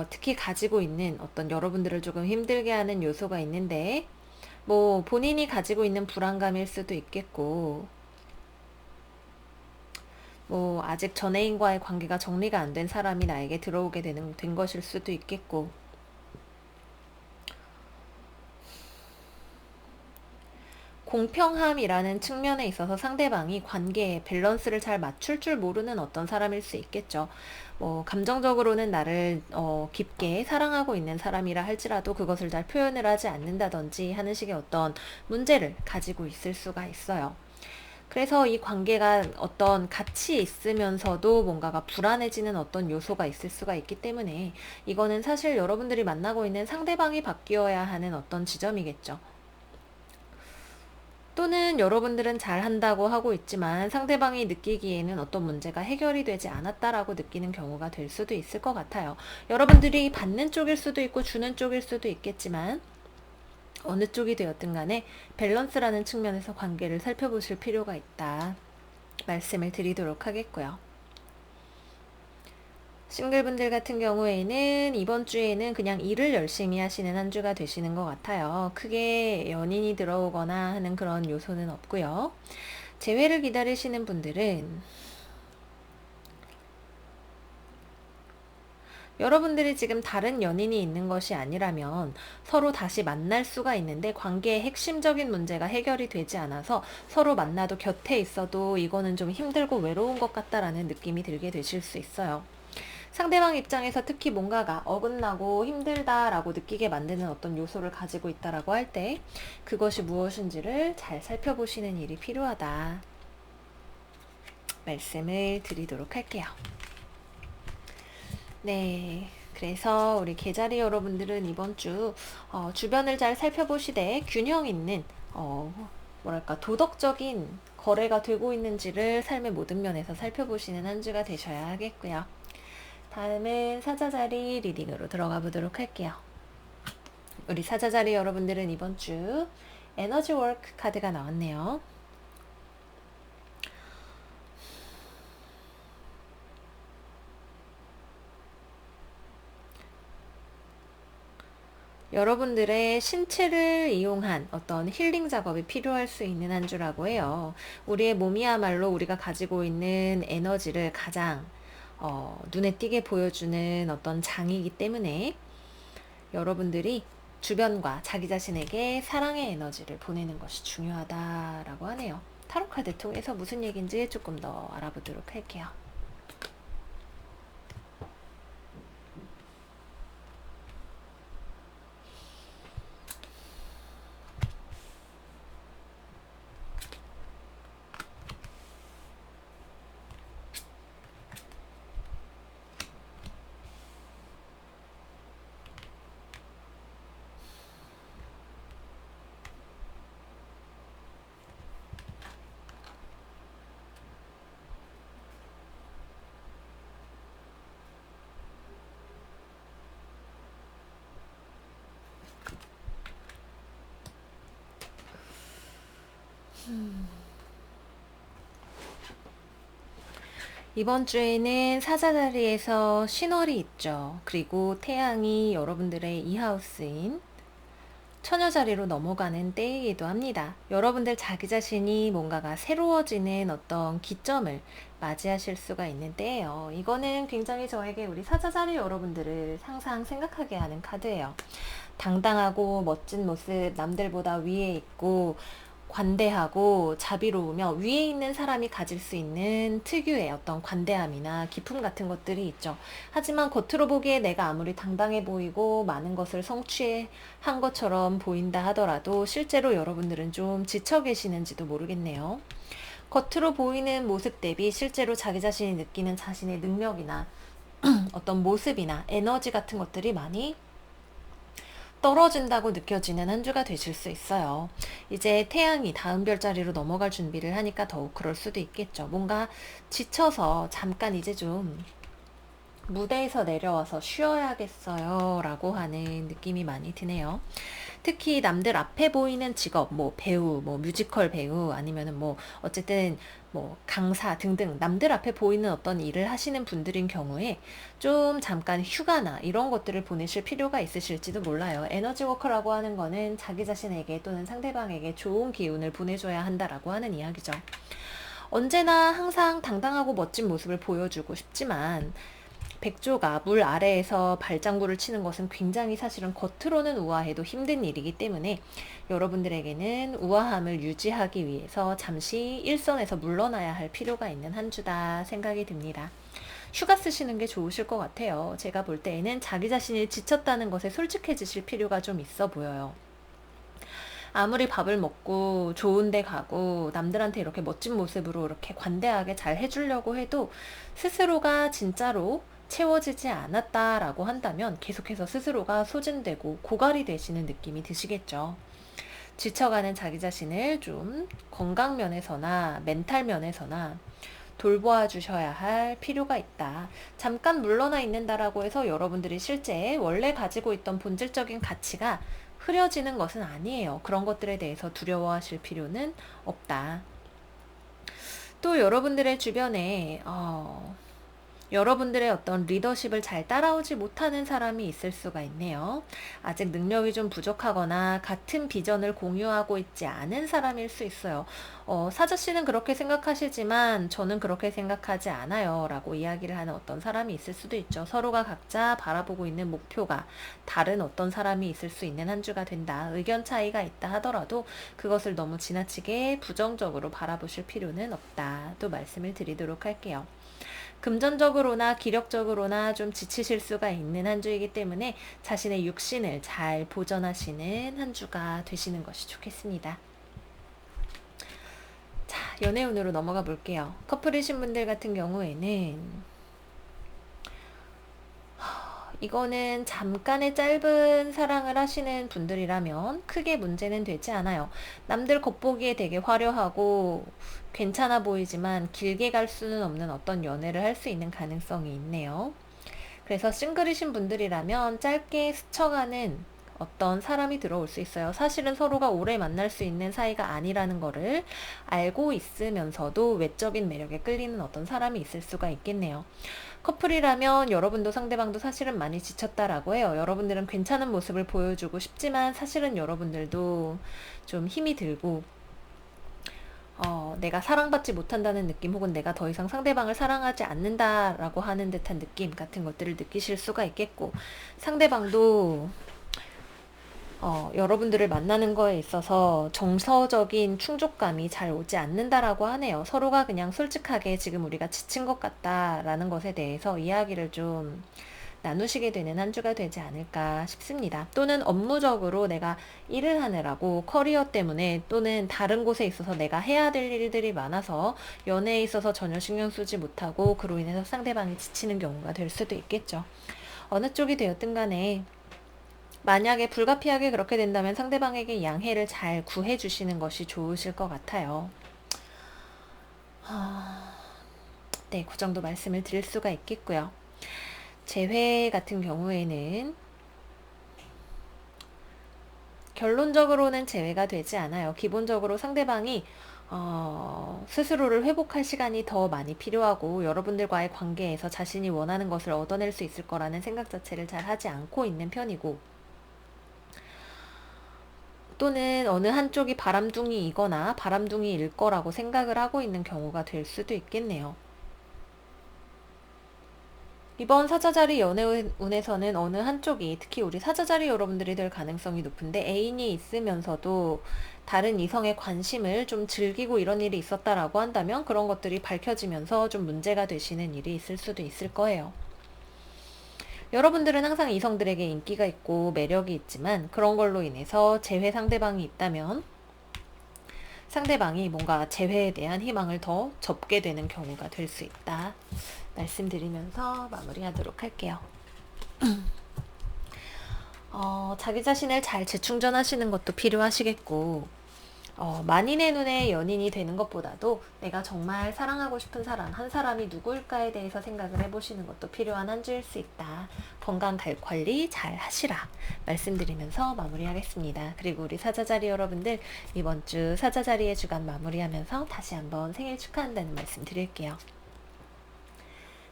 특히 가지고 있는 어떤 여러분들을 조금 힘들게 하는 요소가 있는데 뭐 본인이 가지고 있는 불안감일 수도 있겠고 뭐 아직 전애인과의 관계가 정리가 안 된 사람이 나에게 들어오게 된 것일 수도 있겠고 공평함이라는 측면에 있어서 상대방이 관계에 밸런스를 잘 맞출 줄 모르는 어떤 사람일 수 있겠죠. 뭐 감정적으로는 나를 깊게 사랑하고 있는 사람이라 할지라도 그것을 잘 표현을 하지 않는다든지 하는 식의 어떤 문제를 가지고 있을 수가 있어요. 그래서 이 관계가 어떤 같이 있으면서도 뭔가가 불안해지는 어떤 요소가 있을 수가 있기 때문에 이거는 사실 여러분들이 만나고 있는 상대방이 바뀌어야 하는 어떤 지점이겠죠. 또는 여러분들은 잘한다고 하고 있지만 상대방이 느끼기에는 어떤 문제가 해결이 되지 않았다라고 느끼는 경우가 될 수도 있을 것 같아요. 여러분들이 받는 쪽일 수도 있고 주는 쪽일 수도 있겠지만 어느 쪽이 되었든 간에 밸런스라는 측면에서 관계를 살펴보실 필요가 있다 말씀을 드리도록 하겠고요. 싱글분들 같은 경우에는 이번 주에는 그냥 일을 열심히 하시는 한 주가 되시는 것 같아요. 크게 연인이 들어오거나 하는 그런 요소는 없고요. 재회를 기다리시는 분들은 여러분들이 지금 다른 연인이 있는 것이 아니라면 서로 다시 만날 수가 있는데 관계의 핵심적인 문제가 해결이 되지 않아서 서로 만나도 곁에 있어도 이거는 좀 힘들고 외로운 것 같다라는 느낌이 들게 되실 수 있어요. 상대방 입장에서 특히 뭔가가 어긋나고 힘들다라고 느끼게 만드는 어떤 요소를 가지고 있다라고 할 때 그것이 무엇인지를 잘 살펴보시는 일이 필요하다 말씀을 드리도록 할게요. 네. 그래서 우리 개자리 여러분들은 이번 주 주변을 잘 살펴보시되 균형 있는 뭐랄까 도덕적인 거래가 되고 있는지를 삶의 모든 면에서 살펴보시는 한 주가 되셔야 하겠고요. 다음은 사자자리 리딩으로 들어가 보도록 할게요. 우리 사자자리 여러분들은 이번 주 에너지 워크 카드가 나왔네요. 여러분들의 신체를 이용한 어떤 힐링 작업이 필요할 수 있는 한 주라고 해요. 우리의 몸이야말로 우리가 가지고 있는 에너지를 가장 눈에 띄게 보여주는 어떤 장이기 때문에 여러분들이 주변과 자기 자신에게 사랑의 에너지를 보내는 것이 중요하다라고 하네요. 타로 카드 통해서 무슨 얘기인지 조금 더 알아보도록 할게요. 이번 주에는 사자자리에서 신월이 있죠. 그리고 태양이 여러분들의 이하우스인 처녀자리로 넘어가는 때이기도 합니다. 여러분들 자기 자신이 뭔가가 새로워지는 어떤 기점을 맞이하실 수가 있는 때예요. 이거는 굉장히 저에게 우리 사자자리 여러분들을 항상 생각하게 하는 카드예요. 당당하고 멋진 모습, 남들보다 위에 있고 관대하고 자비로우며 위에 있는 사람이 가질 수 있는 특유의 어떤 관대함이나 기품 같은 것들이 있죠. 하지만 겉으로 보기에 내가 아무리 당당해 보이고 많은 것을 성취한 것처럼 보인다 하더라도 실제로 여러분들은 좀 지쳐 계시는지도 모르겠네요. 겉으로 보이는 모습 대비 실제로 자기 자신이 느끼는 자신의 능력이나 어떤 모습이나 에너지 같은 것들이 많이 떨어진다고 느껴지는 한 주가 되실 수 있어요. 이제 태양이 다음 별자리로 넘어갈 준비를 하니까 더욱 그럴 수도 있겠죠. 뭔가 지쳐서 잠깐 이제 좀 무대에서 내려와서 쉬어야겠어요 라고 하는 느낌이 많이 드네요. 특히 남들 앞에 보이는 직업, 뭐 배우, 뭐 뮤지컬 배우, 아니면은 뭐 어쨌든 뭐 강사 등등 남들 앞에 보이는 어떤 일을 하시는 분들인 경우에 좀 잠깐 휴가나 이런 것들을 보내실 필요가 있으실지도 몰라요. 에너지 워커라고 하는 거는 자기 자신에게 또는 상대방에게 좋은 기운을 보내줘야 한다라고 하는 이야기죠. 언제나 항상 당당하고 멋진 모습을 보여주고 싶지만 백조가 물 아래에서 발장구를 치는 것은 굉장히 사실은 겉으로는 우아해도 힘든 일이기 때문에 여러분들에게는 우아함을 유지하기 위해서 잠시 일선에서 물러나야 할 필요가 있는 한 주다 생각이 듭니다. 휴가 쓰시는 게 좋으실 것 같아요. 제가 볼 때에는 자기 자신이 지쳤다는 것에 솔직해지실 필요가 좀 있어 보여요. 아무리 밥을 먹고 좋은 데 가고 남들한테 이렇게 멋진 모습으로 이렇게 관대하게 잘 해주려고 해도 스스로가 진짜로 채워지지 않았다라고 한다면 계속해서 스스로가 소진되고 고갈이 되시는 느낌이 드시겠죠. 지쳐가는 자기 자신을 좀 건강 면에서나 멘탈 면에서나 돌보아 주셔야 할 필요가 있다. 잠깐 물러나 있는다라고 해서 여러분들이 실제 원래 가지고 있던 본질적인 가치가 흐려지는 것은 아니에요. 그런 것들에 대해서 두려워하실 필요는 없다. 또 여러분들의 주변에 여러분들의 어떤 리더십을 잘 따라오지 못하는 사람이 있을 수가 있네요. 아직 능력이 좀 부족하거나 같은 비전을 공유하고 있지 않은 사람일 수 있어요. 사자씨는 그렇게 생각하시지만 저는 그렇게 생각하지 않아요 라고 이야기를 하는 어떤 사람이 있을 수도 있죠. 서로가 각자 바라보고 있는 목표가 다른 어떤 사람이 있을 수 있는 한 주가 된다. 의견 차이가 있다 하더라도 그것을 너무 지나치게 부정적으로 바라보실 필요는 없다. 또 말씀을 드리도록 할게요. 금전적으로나 기력적으로나 좀 지치실 수가 있는 한 주이기 때문에 자신의 육신을 잘 보존하시는 한 주가 되시는 것이 좋겠습니다. 자, 연애운으로 넘어가 볼게요. 커플이신 분들 같은 경우에는 이거는 잠깐의 짧은 사랑을 하시는 분들이라면 크게 문제는 되지 않아요. 남들 겉보기에 되게 화려하고 괜찮아 보이지만 길게 갈 수는 없는 어떤 연애를 할 수 있는 가능성이 있네요. 그래서 싱글이신 분들이라면 짧게 스쳐가는 어떤 사람이 들어올 수 있어요. 사실은 서로가 오래 만날 수 있는 사이가 아니라는 거를 알고 있으면서도 외적인 매력에 끌리는 어떤 사람이 있을 수가 있겠네요. 커플이라면 여러분도 상대방도 사실은 많이 지쳤다라고 해요. 여러분들은 괜찮은 모습을 보여주고 싶지만 사실은 여러분들도 좀 힘이 들고 내가 사랑받지 못한다는 느낌 혹은 내가 더 이상 상대방을 사랑하지 않는다라고 하는 듯한 느낌 같은 것들을 느끼실 수가 있겠고 상대방도 여러분들을 만나는 거에 있어서 정서적인 충족감이 잘 오지 않는다라고 하네요. 서로가 그냥 솔직하게 지금 우리가 지친 것 같다라는 것에 대해서 이야기를 좀 나누시게 되는 한 주가 되지 않을까 싶습니다. 또는 업무적으로 내가 일을 하느라고 커리어 때문에 또는 다른 곳에 있어서 내가 해야 될 일들이 많아서 연애에 있어서 전혀 신경 쓰지 못하고 그로 인해서 상대방이 지치는 경우가 될 수도 있겠죠. 어느 쪽이 되었든 간에 만약에 불가피하게 그렇게 된다면 상대방에게 양해를 잘 구해주시는 것이 좋으실 것 같아요. 네, 그 정도 말씀을 드릴 수가 있겠고요. 재회 같은 경우에는 결론적으로는 재회가 되지 않아요. 기본적으로 상대방이 스스로를 회복할 시간이 더 많이 필요하고 여러분들과의 관계에서 자신이 원하는 것을 얻어낼 수 있을 거라는 생각 자체를 잘 하지 않고 있는 편이고 또는 어느 한쪽이 바람둥이이거나 바람둥이일 거라고 생각을 하고 있는 경우가 될 수도 있겠네요. 이번 사자자리 연애운에서는 어느 한쪽이 특히 우리 사자자리 여러분들이 될 가능성이 높은데 애인이 있으면서도 다른 이성의 관심을 좀 즐기고 이런 일이 있었다라고 한다면 그런 것들이 밝혀지면서 좀 문제가 되시는 일이 있을 수도 있을 거예요. 여러분들은 항상 이성들에게 인기가 있고 매력이 있지만 그런 걸로 인해서 재회 상대방이 있다면 상대방이 뭔가 재회에 대한 희망을 더 접게 되는 경우가 될 수 있다. 말씀드리면서 마무리하도록 할게요. 자기 자신을 잘 재충전하시는 것도 필요하시겠고 만인의 눈에 연인이 되는 것보다도 내가 정말 사랑하고 싶은 사람, 한 사람이 누구일까에 대해서 생각을 해보시는 것도 필요한 한 주일 수 있다. 건강 관리 잘 하시라. 말씀드리면서 마무리하겠습니다. 그리고 우리 사자자리 여러분들, 이번 주 사자자리의 주간 마무리하면서 다시 한번 생일 축하한다는 말씀 드릴게요.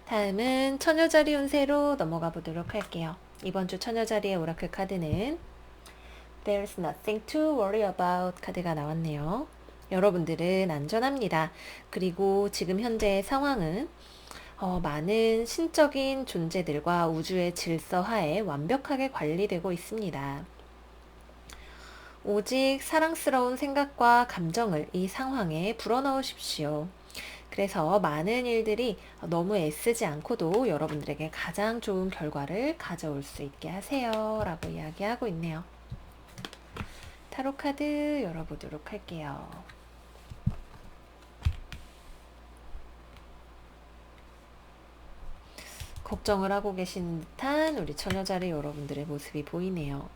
다음은 처녀자리 운세로 넘어가 보도록 할게요. 이번 주 처녀자리의 오라클 카드는 There's nothing to worry about 카드가 나왔네요. 여러분들은 안전합니다. 그리고 지금 현재의 상황은 많은 신적인 존재들과 우주의 질서 하에 완벽하게 관리되고 있습니다. 오직 사랑스러운 생각과 감정을 이 상황에 불어넣으십시오. 그래서 많은 일들이 너무 애쓰지 않고도 여러분들에게 가장 좋은 결과를 가져올 수 있게 하세요. 라고 이야기하고 있네요. 타로 카드 열어보도록 할게요. 걱정을 하고 계신 듯한 우리 처녀자리 여러분들의 모습이 보이네요.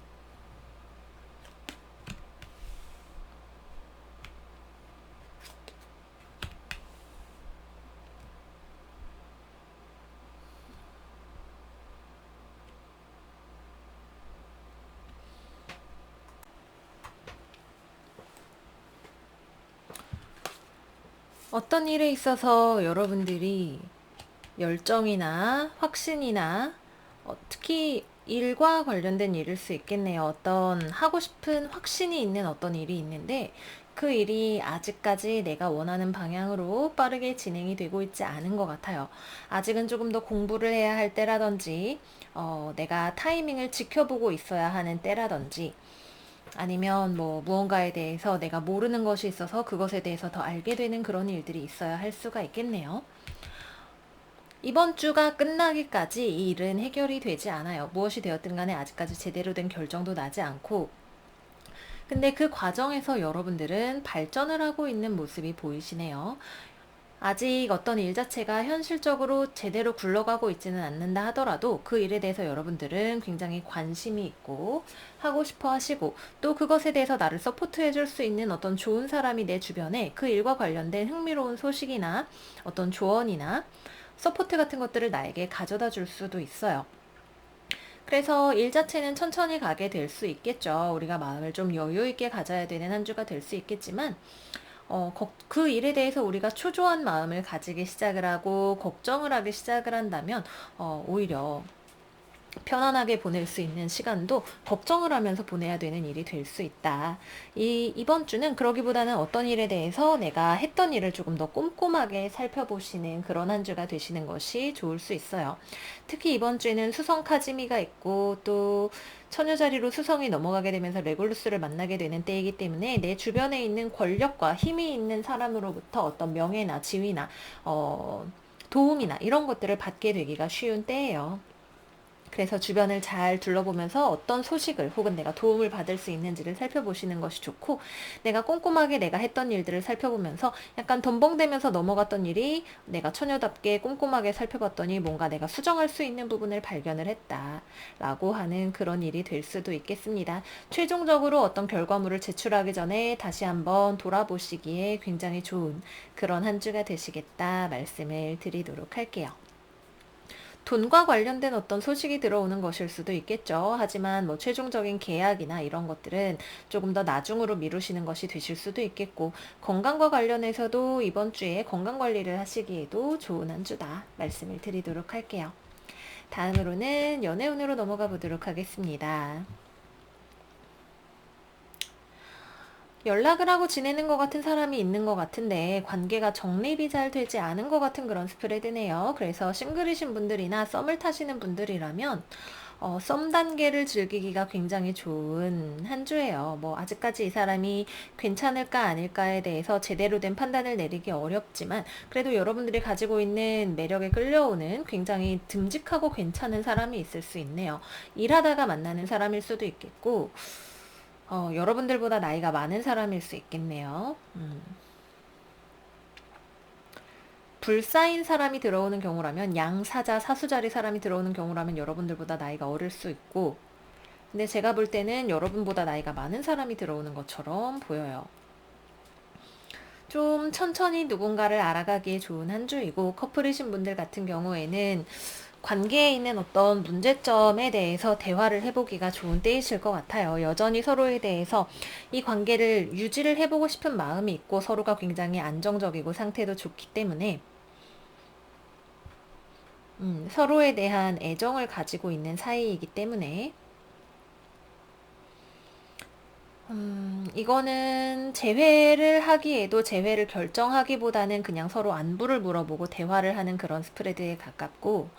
어떤 일에 있어서 여러분들이 열정이나 확신이나 특히 일과 관련된 일일 수 있겠네요. 어떤 하고 싶은 확신이 있는 어떤 일이 있는데 그 일이 아직까지 내가 원하는 방향으로 빠르게 진행이 되고 있지 않은 것 같아요. 아직은 조금 더 공부를 해야 할 때라든지 내가 타이밍을 지켜보고 있어야 하는 때라든지 아니면 뭐 무언가에 대해서 내가 모르는 것이 있어서 그것에 대해서 더 알게 되는 그런 일들이 있어야 할 수가 있겠네요. 이번 주가 끝나기까지 이 일은 해결이 되지 않아요. 무엇이 되었든 간에 아직까지 제대로 된 결정도 나지 않고 근데 그 과정에서 여러분들은 발전을 하고 있는 모습이 보이시네요. 아직 어떤 일 자체가 현실적으로 제대로 굴러가고 있지는 않는다 하더라도 그 일에 대해서 여러분들은 굉장히 관심이 있고 하고 싶어 하시고 또 그것에 대해서 나를 서포트해 줄 수 있는 어떤 좋은 사람이 내 주변에 그 일과 관련된 흥미로운 소식이나 어떤 조언이나 서포트 같은 것들을 나에게 가져다 줄 수도 있어요. 그래서 일 자체는 천천히 가게 될 수 있겠죠. 우리가 마음을 좀 여유 있게 가져야 되는 한 주가 될 수 있겠지만 그 일에 대해서 우리가 초조한 마음을 가지기 시작을 하고 걱정을 하기 시작을 한다면 오히려 편안하게 보낼 수 있는 시간도 걱정을 하면서 보내야 되는 일이 될 수 있다. 이번 주는 그러기보다는 어떤 일에 대해서 내가 했던 일을 조금 더 꼼꼼하게 살펴보시는 그런 한 주가 되시는 것이 좋을 수 있어요. 특히 이번 주에는 수성 카지미가 있고 또 처녀자리로 수성이 넘어가게 되면서 레골루스를 만나게 되는 때이기 때문에 내 주변에 있는 권력과 힘이 있는 사람으로부터 어떤 명예나 지위나 도움이나 이런 것들을 받게 되기가 쉬운 때예요. 그래서 주변을 잘 둘러보면서 어떤 소식을 혹은 내가 도움을 받을 수 있는지를 살펴보시는 것이 좋고 내가 꼼꼼하게 내가 했던 일들을 살펴보면서 약간 덤벙대면서 넘어갔던 일이 내가 처녀답게 꼼꼼하게 살펴봤더니 뭔가 내가 수정할 수 있는 부분을 발견을 했다 라고 하는 그런 일이 될 수도 있겠습니다. 최종적으로 어떤 결과물을 제출하기 전에 다시 한번 돌아보시기에 굉장히 좋은 그런 한 주가 되시겠다 말씀을 드리도록 할게요. 돈과 관련된 어떤 소식이 들어오는 것일 수도 있겠죠. 하지만 뭐 최종적인 계약이나 이런 것들은 조금 더 나중으로 미루시는 것이 되실 수도 있겠고 건강과 관련해서도 이번 주에 건강관리를 하시기에도 좋은 한 주다 말씀을 드리도록 할게요. 다음으로는 연애운으로 넘어가 보도록 하겠습니다. 연락을 하고 지내는 것 같은 사람이 있는 것 같은데 관계가 정립이 잘 되지 않은 것 같은 그런 스프레드네요. 그래서 싱글이신 분들이나 썸을 타시는 분들이라면 썸 단계를 즐기기가 굉장히 좋은 한 주예요. 뭐 아직까지 이 사람이 괜찮을까 아닐까에 대해서 제대로 된 판단을 내리기 어렵지만 그래도 여러분들이 가지고 있는 매력에 끌려오는 굉장히 듬직하고 괜찮은 사람이 있을 수 있네요. 일하다가 만나는 사람일 수도 있겠고 여러분들보다 나이가 많은 사람일 수 있겠네요. 불사인 사람이 들어오는 경우라면 양사자, 사수자리 사람이 들어오는 경우라면 여러분들보다 나이가 어릴 수 있고 근데 제가 볼 때는 여러분보다 나이가 많은 사람이 들어오는 것처럼 보여요. 좀 천천히 누군가를 알아가기에 좋은 한 주이고, 커플이신 분들 같은 경우에는 관계에 있는 어떤 문제점에 대해서 대화를 해보기가 좋은 때이실 것 같아요. 여전히 서로에 대해서 이 관계를 유지를 해보고 싶은 마음이 있고, 서로가 굉장히 안정적이고 상태도 좋기 때문에 서로에 대한 애정을 가지고 있는 사이이기 때문에 이거는 재회를 하기에도, 재회를 결정하기보다는 그냥 서로 안부를 물어보고 대화를 하는 그런 스프레드에 가깝고,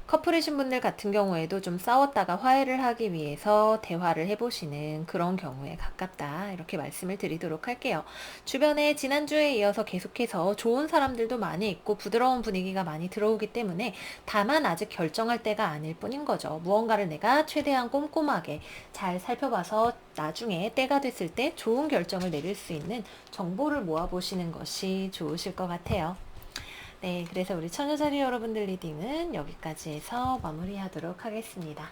커플이신 분들 같은 경우에도 좀 싸웠다가 화해를 하기 위해서 대화를 해보시는 그런 경우에 가깝다, 이렇게 말씀을 드리도록 할게요. 주변에 지난주에 이어서 계속해서 좋은 사람들도 많이 있고 부드러운 분위기가 많이 들어오기 때문에, 다만 아직 결정할 때가 아닐 뿐인 거죠. 무언가를 내가 최대한 꼼꼼하게 잘 살펴봐서 나중에 때가 됐을 때 좋은 결정을 내릴 수 있는 정보를 모아보시는 것이 좋으실 것 같아요. 네, 그래서 우리 처녀자리 여러분들 리딩은 여기까지 해서 마무리하도록 하겠습니다.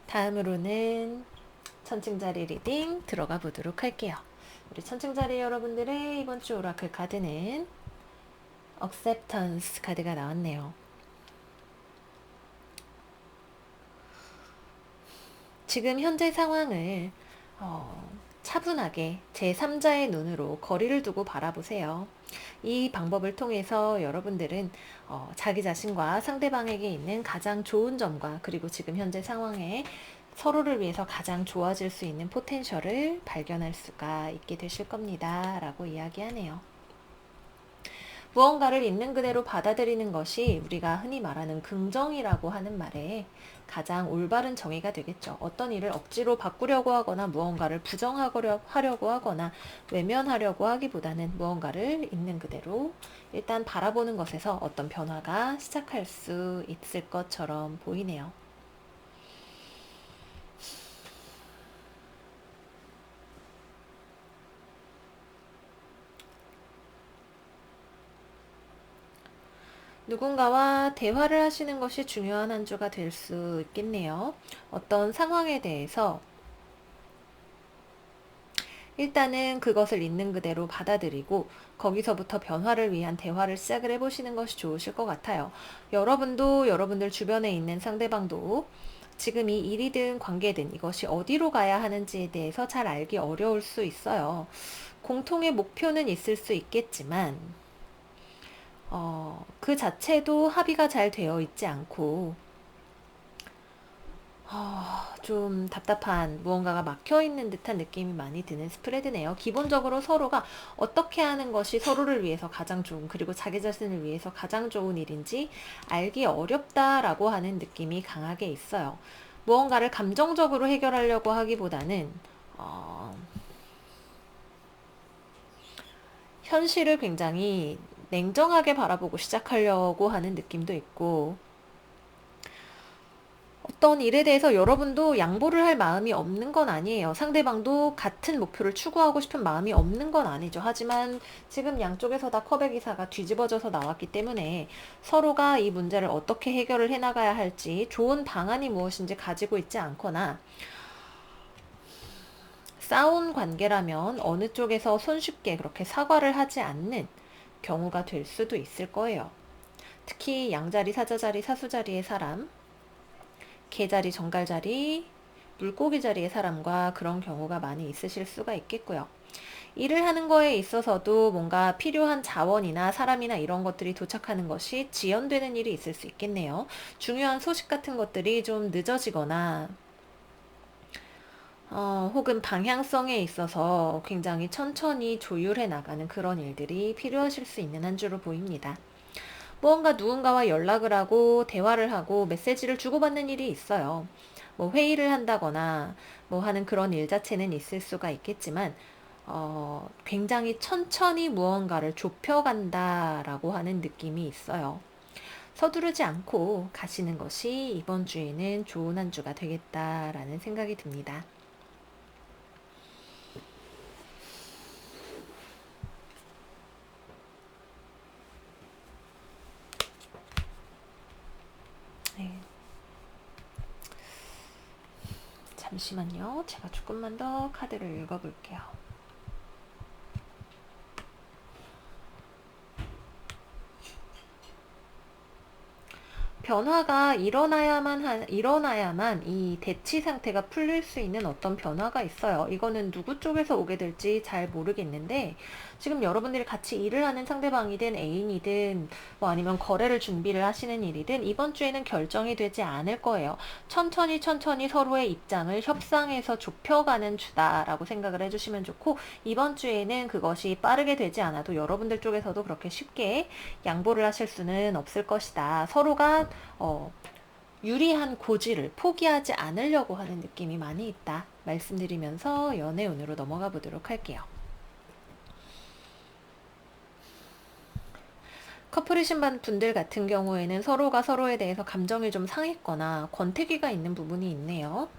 다음으로는 천칭자리 리딩 들어가 보도록 할게요. 우리 천칭자리 여러분들의 이번 주 오라클 카드는 Acceptance 카드가 나왔네요. 지금 현재 상황을 차분하게 제3자의 눈으로 거리를 두고 바라보세요. 이 방법을 통해서 여러분들은 자기 자신과 상대방에게 있는 가장 좋은 점과, 그리고 지금 현재 상황에 서로를 위해서 가장 좋아질 수 있는 포텐셜을 발견할 수가 있게 되실 겁니다, 라고 이야기하네요. 무언가를 있는 그대로 받아들이는 것이 우리가 흔히 말하는 긍정이라고 하는 말에 가장 올바른 정의가 되겠죠. 어떤 일을 억지로 바꾸려고 하거나 무언가를 부정하려고 하거나 외면하려고 하기보다는 무언가를 있는 그대로 일단 바라보는 것에서 어떤 변화가 시작할 수 있을 것처럼 보이네요. 누군가와 대화를 하시는 것이 중요한 한 주가 될 수 있겠네요. 어떤 상황에 대해서 일단은 그것을 있는 그대로 받아들이고 거기서부터 변화를 위한 대화를 시작을 해보시는 것이 좋으실 것 같아요. 여러분도, 여러분들 주변에 있는 상대방도 지금 이 일이든 관계든 이것이 어디로 가야 하는지에 대해서 잘 알기 어려울 수 있어요. 공통의 목표는 있을 수 있겠지만 그 자체도 합의가 잘 되어 있지 않고 좀 답답한, 무언가가 막혀 있는 듯한 느낌이 많이 드는 스프레드네요. 기본적으로 서로가 어떻게 하는 것이 서로를 위해서 가장 좋은, 그리고 자기 자신을 위해서 가장 좋은 일인지 알기 어렵다라고 하는 느낌이 강하게 있어요. 무언가를 감정적으로 해결하려고 하기보다는 현실을 굉장히 냉정하게 바라보고 시작하려고 하는 느낌도 있고, 어떤 일에 대해서 여러분도 양보를 할 마음이 없는 건 아니에요. 상대방도 같은 목표를 추구하고 싶은 마음이 없는 건 아니죠. 하지만 지금 양쪽에서 다 컵의 기사가 뒤집어져서 나왔기 때문에 서로가 이 문제를 어떻게 해결을 해나가야 할지 좋은 방안이 무엇인지 가지고 있지 않거나, 싸운 관계라면 어느 쪽에서 손쉽게 그렇게 사과를 하지 않는 경우가 될 수도 있을 거예요. 특히 양자리, 사자자리, 사수자리의 사람, 개자리, 정갈자리, 물고기 자리의 사람과 그런 경우가 많이 있으실 수가 있겠고요. 일을 하는 거에 있어서도 뭔가 필요한 자원이나 사람이나 이런 것들이 도착하는 것이 지연되는 일이 있을 수 있겠네요. 중요한 소식 같은 것들이 좀 늦어지거나 혹은 방향성에 있어서 굉장히 천천히 조율해 나가는 그런 일들이 필요하실 수 있는 한 주로 보입니다. 무언가 누군가와 연락을 하고 대화를 하고 메시지를 주고받는 일이 있어요. 뭐 회의를 한다거나 뭐 하는 그런 일 자체는 있을 수가 있겠지만 굉장히 천천히 무언가를 좁혀간다라고 하는 느낌이 있어요. 서두르지 않고 가시는 것이 이번 주에는 좋은 한 주가 되겠다라는 생각이 듭니다. 잠시만요. 제가 조금만 더 카드를 읽어볼게요. 변화가 일어나야만 이 대치 상태가 풀릴 수 있는 어떤 변화가 있어요. 이거는 누구 쪽에서 오게 될지 잘 모르겠는데, 지금 여러분들이 같이 일을 하는 상대방이든 애인이든 뭐 아니면 거래를 준비를 하시는 일이든 이번 주에는 결정이 되지 않을 거예요. 천천히 서로의 입장을 협상해서 좁혀가는 주다라고 생각을 해주시면 좋고, 이번 주에는 그것이 빠르게 되지 않아도 여러분들 쪽에서도 그렇게 쉽게 양보를 하실 수는 없을 것이다. 서로가 유리한 고지를 포기하지 않으려고 하는 느낌이 많이 있다 말씀드리면서 연애운으로 넘어가 보도록 할게요. 커플이신 분들 같은 경우에는 서로가 서로에 대해서 감정이 좀 상했거나 권태기가 있는 부분이 있네요.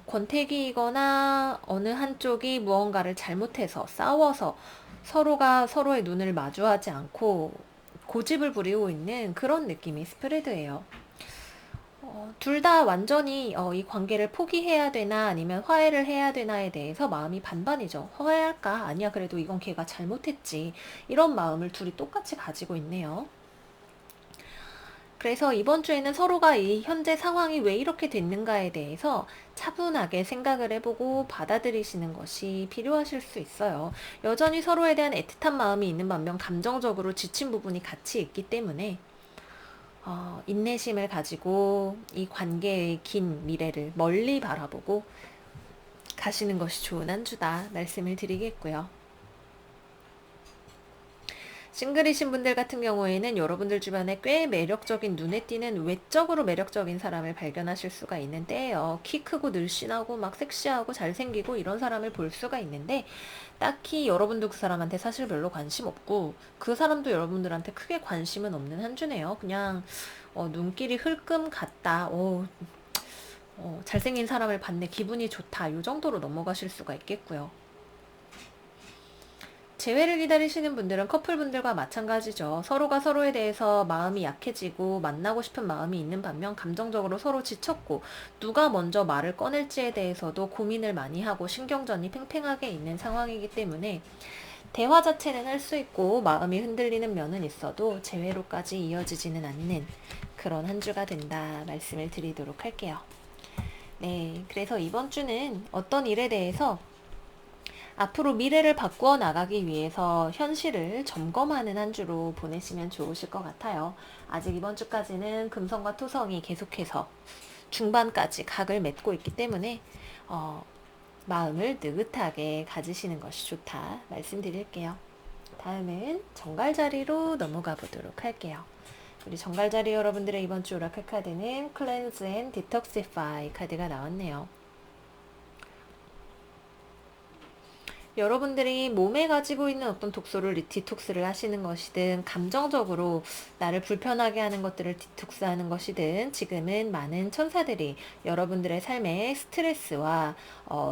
권태기이거나 어느 한쪽이 무언가를 잘못해서 싸워서 서로가 서로의 눈을 마주하지 않고 고집을 부리고 있는 그런 느낌이 스프레드예요. 둘 다 완전히 이 관계를 포기해야 되나 아니면 화해를 해야 되나에 대해서 마음이 반반이죠. 화해할까? 아니야, 그래도 이건 걔가 잘못했지. 이런 마음을 둘이 똑같이 가지고 있네요. 그래서 이번 주에는 서로가 이 현재 상황이 왜 이렇게 됐는가에 대해서 차분하게 생각을 해보고 받아들이시는 것이 필요하실 수 있어요. 여전히 서로에 대한 애틋한 마음이 있는 반면 감정적으로 지친 부분이 같이 있기 때문에 인내심을 가지고 이 관계의 긴 미래를 멀리 바라보고 가시는 것이 좋은 한 주다 말씀을 드리겠고요. 싱글이신 분들 같은 경우에는 여러분들 주변에 꽤 매력적인, 눈에 띄는 외적으로 매력적인 사람을 발견하실 수가 있는 때예요. 키 크고 늘씬하고 막 섹시하고 잘생기고 이런 사람을 볼 수가 있는데, 딱히 여러분도 그 사람한테 사실 별로 관심 없고 그 사람도 여러분들한테 크게 관심은 없는 한 주네요. 그냥 눈길이 흘끔 같다, 잘생긴 사람을 봤네, 기분이 좋다, 이 정도로 넘어가실 수가 있겠고요. 재회를 기다리시는 분들은 커플분들과 마찬가지죠. 서로가 서로에 대해서 마음이 약해지고 만나고 싶은 마음이 있는 반면 감정적으로 서로 지쳤고 누가 먼저 말을 꺼낼지에 대해서도 고민을 많이 하고 신경전이 팽팽하게 있는 상황이기 때문에 대화 자체는 할 수 있고 마음이 흔들리는 면은 있어도 재회로까지 이어지지는 않는 그런 한 주가 된다 말씀을 드리도록 할게요. 네, 그래서 이번 주는 어떤 일에 대해서 앞으로 미래를 바꾸어 나가기 위해서 현실을 점검하는 한 주로 보내시면 좋으실 것 같아요. 아직 이번 주까지는 금성과 토성이 계속해서 중반까지 각을 맺고 있기 때문에 마음을 느긋하게 가지시는 것이 좋다 말씀드릴게요. 다음은 정갈자리로 넘어가 보도록 할게요. 우리 정갈자리 여러분들의 이번 주 오라클 카드는 Cleanse and Detoxify 카드가 나왔네요. 여러분들이 몸에 가지고 있는 어떤 독소를 디톡스를 하시는 것이든 감정적으로 나를 불편하게 하는 것들을 디톡스하는 것이든 지금은 많은 천사들이 여러분들의 삶에 스트레스와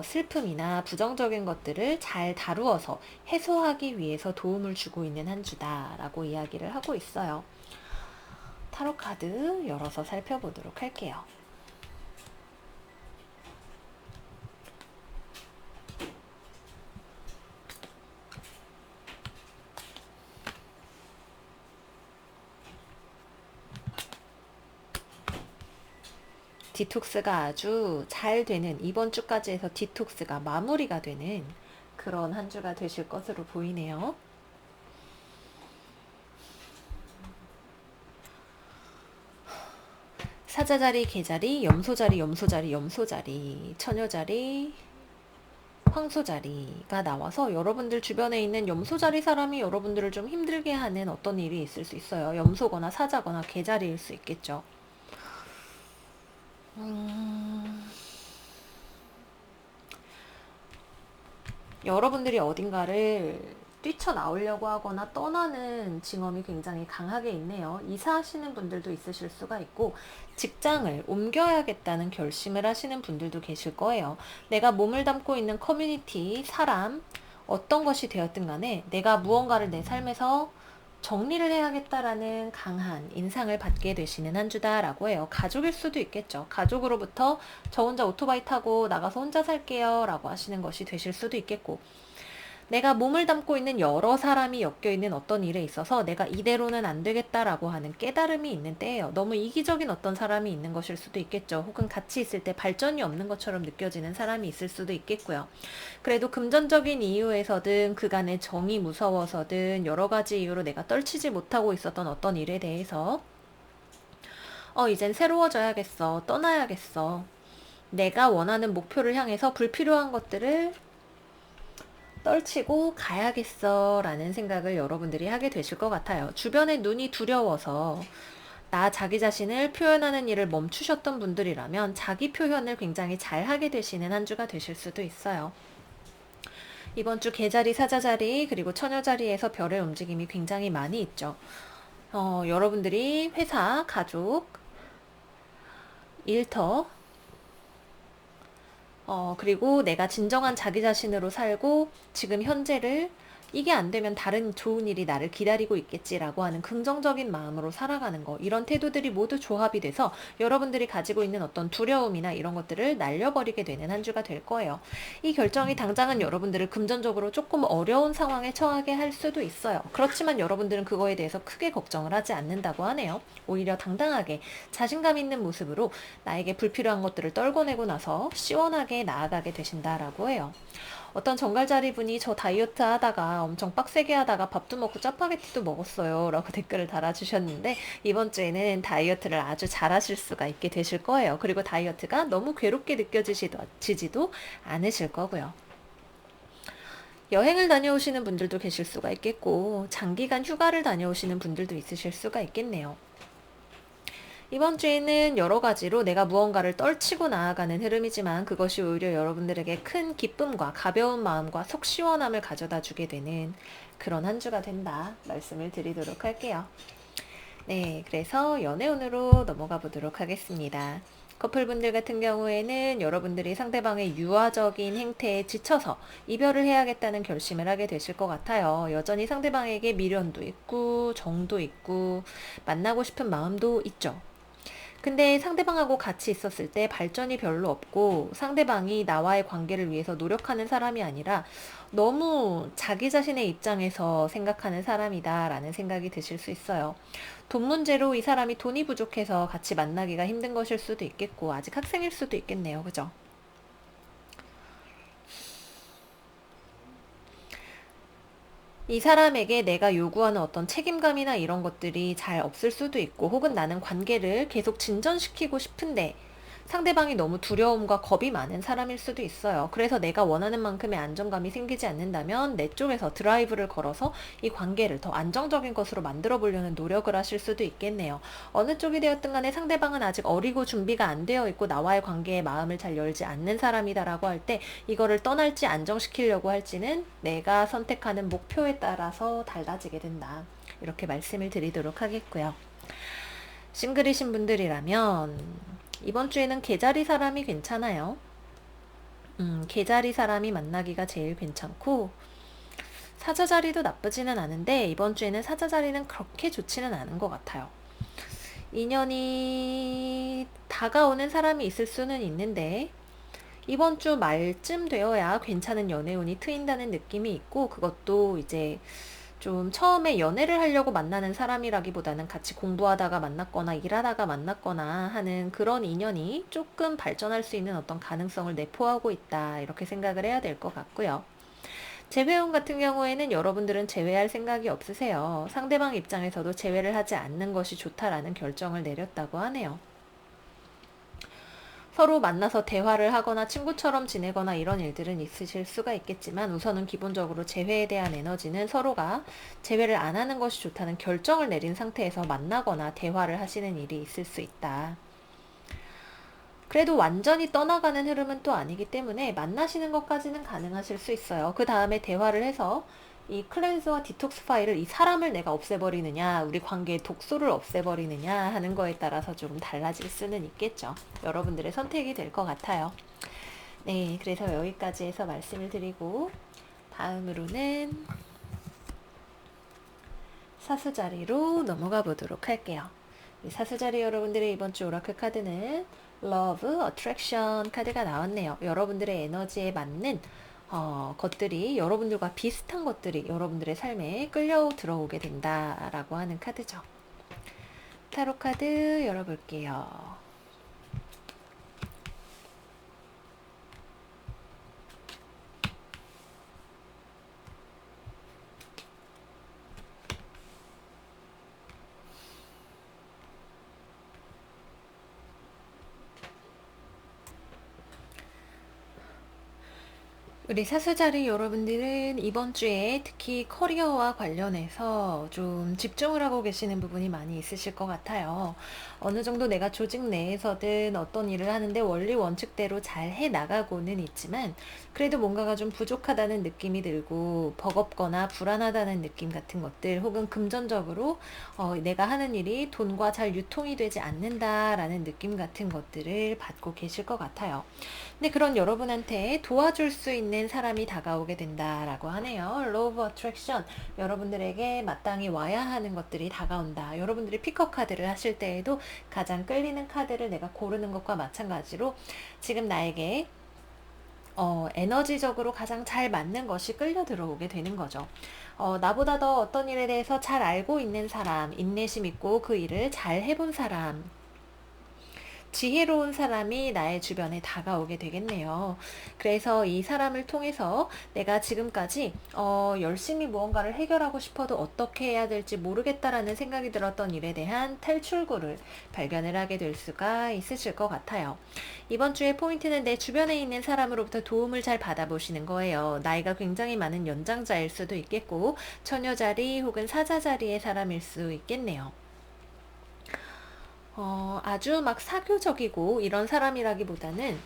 슬픔이나 부정적인 것들을 잘 다루어서 해소하기 위해서 도움을 주고 있는 한 주다라고 이야기를 하고 있어요. 타로 카드 열어서 살펴보도록 할게요. 디톡스가 아주 잘 되는, 이번 주까지 해서 디톡스가 마무리가 되는 그런 한 주가 되실 것으로 보이네요. 사자자리, 개자리, 염소자리, 처녀자리, 황소자리가 나와서 여러분들 주변에 있는 염소자리 사람이 여러분들을 좀 힘들게 하는 어떤 일이 있을 수 있어요. 염소거나 사자거나 개자리일 수 있겠죠. 여러분들이 어딘가를 뛰쳐나오려고 하거나 떠나는 징험이 굉장히 강하게 있네요. 이사하시는 분들도 있으실 수가 있고 직장을 옮겨야겠다는 결심을 하시는 분들도 계실 거예요. 내가 몸을 담고 있는 커뮤니티, 사람, 어떤 것이 되었든 간에 내가 무언가를 내 삶에서 정리를 해야겠다라는 강한 인상을 받게 되시는 한 주다라고 해요. 가족일 수도 있겠죠. 가족으로부터 저 혼자 오토바이 타고 나가서 혼자 살게요 라고 하시는 것이 되실 수도 있겠고, 내가 몸을 담고 있는 여러 사람이 엮여있는 어떤 일에 있어서 내가 이대로는 안 되겠다라고 하는 깨달음이 있는 때예요. 너무 이기적인 어떤 사람이 있는 것일 수도 있겠죠. 혹은 같이 있을 때 발전이 없는 것처럼 느껴지는 사람이 있을 수도 있겠고요. 그래도 금전적인 이유에서든 그간의 정이 무서워서든 여러 가지 이유로 내가 떨치지 못하고 있었던 어떤 일에 대해서 이젠 새로워져야겠어. 떠나야겠어. 내가 원하는 목표를 향해서 불필요한 것들을 떨치고 가야겠어 라는 생각을 여러분들이 하게 되실 것 같아요. 주변의 눈이 두려워서 자기 자신을 표현하는 일을 멈추셨던 분들이라면 자기 표현을 굉장히 잘 하게 되시는 한 주가 되실 수도 있어요. 이번 주 개자리, 사자자리, 그리고 처녀자리에서 별의 움직임이 굉장히 많이 있죠. 여러분들이 회사, 가족, 일터, 그리고 내가 진정한 자기 자신으로 살고 지금 현재를 이게 안 되면 다른 좋은 일이 나를 기다리고 있겠지라고 하는 긍정적인 마음으로 살아가는 거, 이런 태도들이 모두 조합이 돼서 여러분들이 가지고 있는 어떤 두려움이나 이런 것들을 날려버리게 되는 한 주가 될 거예요. 이 결정이 당장은 여러분들을 금전적으로 조금 어려운 상황에 처하게 할 수도 있어요. 그렇지만 여러분들은 그거에 대해서 크게 걱정을 하지 않는다고 하네요. 오히려 당당하게 자신감 있는 모습으로 나에게 불필요한 것들을 떨궈내고 나서 시원하게 나아가게 되신다라고 해요. 어떤 정갈자리 분이 저 다이어트 하다가 엄청 빡세게 하다가 밥도 먹고 짜파게티도 먹었어요 라고 댓글을 달아주셨는데, 이번 주에는 다이어트를 아주 잘하실 수가 있게 되실 거예요. 그리고 다이어트가 너무 괴롭게 느껴지지도 않으실 거고요. 여행을 다녀오시는 분들도 계실 수가 있겠고, 장기간 휴가를 다녀오시는 분들도 있으실 수가 있겠네요. 이번 주에는 여러 가지로 내가 무언가를 떨치고 나아가는 흐름이지만 그것이 오히려 여러분들에게 큰 기쁨과 가벼운 마음과 속 시원함을 가져다 주게 되는 그런 한 주가 된다 말씀을 드리도록 할게요. 네, 그래서 연애운으로 넘어가 보도록 하겠습니다. 커플분들 같은 경우에는 여러분들이 상대방의 유아적인 행태에 지쳐서 이별을 해야겠다는 결심을 하게 되실 것 같아요. 여전히 상대방에게 미련도 있고 정도 있고 만나고 싶은 마음도 있죠. 근데 상대방하고 같이 있었을 때 발전이 별로 없고 상대방이 나와의 관계를 위해서 노력하는 사람이 아니라 너무 자기 자신의 입장에서 생각하는 사람이다 라는 생각이 드실 수 있어요. 돈 문제로 이 사람이 돈이 부족해서 같이 만나기가 힘든 것일 수도 있겠고, 아직 학생일 수도 있겠네요. 그죠? 이 사람에게 내가 요구하는 어떤 책임감이나 이런 것들이 잘 없을 수도 있고, 혹은 나는 관계를 계속 진전시키고 싶은데 상대방이 너무 두려움과 겁이 많은 사람일 수도 있어요. 그래서 내가 원하는 만큼의 안정감이 생기지 않는다면 내 쪽에서 드라이브를 걸어서 이 관계를 더 안정적인 것으로 만들어 보려는 노력을 하실 수도 있겠네요. 어느 쪽이 되었든 간에 상대방은 아직 어리고 준비가 안 되어 있고 나와의 관계에 마음을 잘 열지 않는 사람이다라고 할 때 이거를 떠날지 안정시키려고 할지는 내가 선택하는 목표에 따라서 달라지게 된다. 이렇게 말씀을 드리도록 하겠고요. 싱글이신 분들이라면 이번 주에는 개자리 사람이 괜찮아요. 개자리 사람이 만나기가 제일 괜찮고, 사자자리도 나쁘지는 않은데 이번 주에는 사자자리는 그렇게 좋지는 않은 것 같아요. 인연이 다가오는 사람이 있을 수는 있는데 이번 주 말쯤 되어야 괜찮은 연애운이 트인다는 느낌이 있고, 그것도 이제 좀 처음에 연애를 하려고 만나는 사람이라기보다는 같이 공부하다가 만났거나 일하다가 만났거나 하는 그런 인연이 조금 발전할 수 있는 어떤 가능성을 내포하고 있다, 이렇게 생각을 해야 될 것 같고요. 재회운 같은 경우에는 여러분들은 재회할 생각이 없으세요. 상대방 입장에서도 재회를 하지 않는 것이 좋다라는 결정을 내렸다고 하네요. 서로 만나서 대화를 하거나 친구처럼 지내거나 이런 일들은 있으실 수가 있겠지만, 우선은 기본적으로 재회에 대한 에너지는 서로가 재회를 안 하는 것이 좋다는 결정을 내린 상태에서 만나거나 대화를 하시는 일이 있을 수 있다. 그래도 완전히 떠나가는 흐름은 또 아니기 때문에 만나시는 것까지는 가능하실 수 있어요. 그 다음에 대화를 해서 이 클렌즈와 디톡스 파일을, 이 사람을 내가 없애버리느냐 우리 관계의 독소를 없애버리느냐 하는 거에 따라서 좀 달라질 수는 있겠죠. 여러분들의 선택이 될 것 같아요. 네, 그래서 여기까지 해서 말씀을 드리고, 다음으로는 사수자리로 넘어가 보도록 할게요. 사수자리 여러분들의 이번 주 오라클 카드는 Love, Attraction 카드가 나왔네요. 여러분들의 에너지에 맞는 것들이 여러분들과 비슷한 것들이 여러분들의 삶에 끌려 들어오게 된다라고 하는 카드죠. 타로 카드 열어볼게요. 우리 사수자리 여러분들은 이번 주에 특히 커리어와 관련해서 좀 집중을 하고 계시는 부분이 많이 있으실 것 같아요. 어느 정도 내가 조직 내에서든 어떤 일을 하는데 원리 원칙대로 잘 해 나가고는 있지만 그래도 뭔가가 좀 부족하다는 느낌이 들고 버겁거나 불안하다는 느낌 같은 것들 혹은 금전적으로 내가 하는 일이 돈과 잘 유통이 되지 않는다라는 느낌 같은 것들을 받고 계실 것 같아요. 근데 그런 여러분한테 도와줄 수 있는 사람이 다가오게 된다라고 하네요. Law of Attraction. 여러분들에게 마땅히 와야 하는 것들이 다가온다. 여러분들이 픽업 카드를 하실 때에도 가장 끌리는 카드를 내가 고르는 것과 마찬가지로 지금 나에게 에너지적으로 가장 잘 맞는 것이 끌려 들어오게 되는 거죠. 나보다 더 어떤 일에 대해서 잘 알고 있는 사람, 인내심 있고 그 일을 잘 해본 사람, 지혜로운 사람이 나의 주변에 다가오게 되겠네요. 그래서 이 사람을 통해서 내가 지금까지 열심히 무언가를 해결하고 싶어도 어떻게 해야 될지 모르겠다라는 생각이 들었던 일에 대한 탈출구를 발견을 하게 될 수가 있으실 것 같아요. 이번 주의 포인트는 내 주변에 있는 사람으로부터 도움을 잘 받아보시는 거예요. 나이가 굉장히 많은 연장자일 수도 있겠고 처녀 자리 혹은 사자 자리의 사람일 수 있겠네요. 아주 막 사교적이고 이런 사람이라기보다는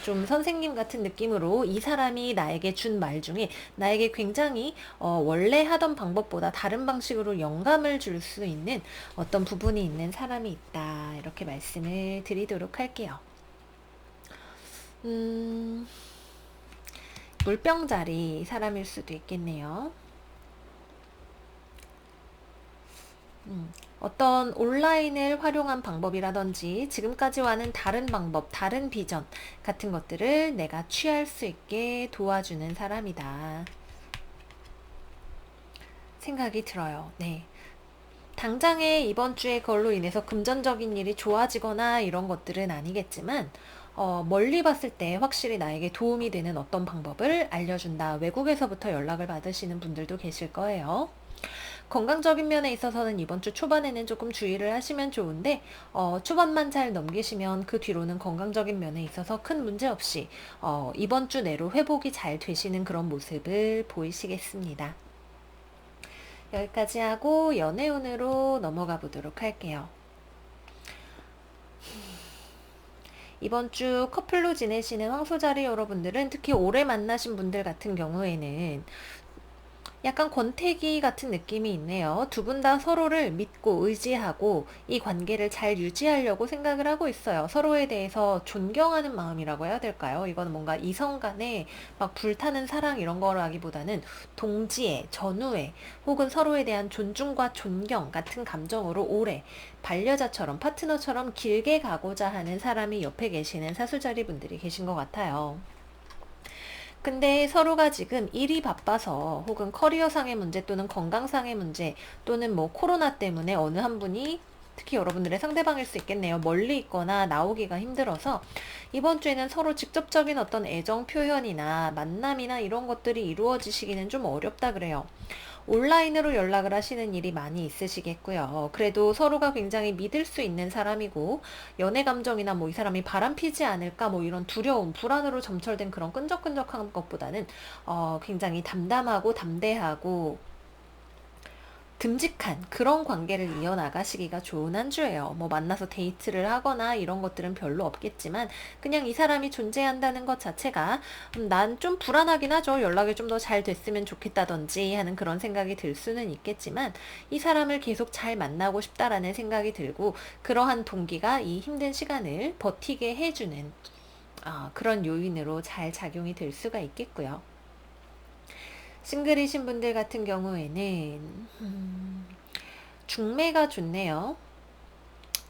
좀 선생님 같은 느낌으로 이 사람이 나에게 준 말 중에 나에게 굉장히 원래 하던 방법보다 다른 방식으로 영감을 줄 수 있는 어떤 부분이 있는 사람이 있다. 이렇게 말씀을 드리도록 할게요. 물병자리 사람일 수도 있겠네요. 어떤 온라인을 활용한 방법이라든지 지금까지와는 다른 방법, 다른 비전 같은 것들을 내가 취할 수 있게 도와주는 사람이다. 생각이 들어요. 네. 당장에 이번 주에 그걸로 인해서 금전적인 일이 좋아지거나 이런 것들은 아니겠지만 멀리 봤을 때 확실히 나에게 도움이 되는 어떤 방법을 알려준다. 외국에서부터 연락을 받으시는 분들도 계실 거예요. 건강적인 면에 있어서는 이번 주 초반에는 조금 주의를 하시면 좋은데 초반만 잘 넘기시면 그 뒤로는 건강적인 면에 있어서 큰 문제 없이 이번 주 내로 회복이 잘 되시는 그런 모습을 보이시겠습니다. 여기까지 하고 연애운으로 넘어가 보도록 할게요. 이번 주 커플로 지내시는 황소자리 여러분들은 특히 오래 만나신 분들 같은 경우에는 약간 권태기 같은 느낌이 있네요. 두 분 다 서로를 믿고 의지하고 이 관계를 잘 유지하려고 생각을 하고 있어요. 서로에 대해서 존경하는 마음이라고 해야 될까요? 이건 뭔가 이성 간에 막 불타는 사랑 이런 거라기보다는 동지애, 전우애 혹은 서로에 대한 존중과 존경 같은 감정으로 오래 반려자처럼 파트너처럼 길게 가고자 하는 사람이 옆에 계시는 사수자리 분들이 계신 것 같아요. 근데 서로가 지금 일이 바빠서 혹은 커리어상의 문제 또는 건강상의 문제 또는 뭐 코로나 때문에 어느 한 분이 특히 여러분들의 상대방일 수 있겠네요. 멀리 있거나 나오기가 힘들어서 이번 주에는 서로 직접적인 어떤 애정 표현이나 만남이나 이런 것들이 이루어지시기는 좀 어렵다 그래요. 온라인으로 연락을 하시는 일이 많이 있으시겠고요. 그래도 서로가 굉장히 믿을 수 있는 사람이고 연애 감정이나 뭐 이 사람이 바람피지 않을까 뭐 이런 두려움, 불안으로 점철된 그런 끈적끈적한 것보다는 굉장히 담담하고 담대하고 듬직한 그런 관계를 이어나가시기가 좋은 한 주예요. 뭐 만나서 데이트를 하거나 이런 것들은 별로 없겠지만 그냥 이 사람이 존재한다는 것 자체가 난 좀 불안하긴 하죠. 연락이 좀 더 잘 됐으면 좋겠다든지 하는 그런 생각이 들 수는 있겠지만 이 사람을 계속 잘 만나고 싶다라는 생각이 들고 그러한 동기가 이 힘든 시간을 버티게 해주는 그런 요인으로 잘 작용이 될 수가 있겠고요. 싱글이신 분들 같은 경우에는 중매가 좋네요.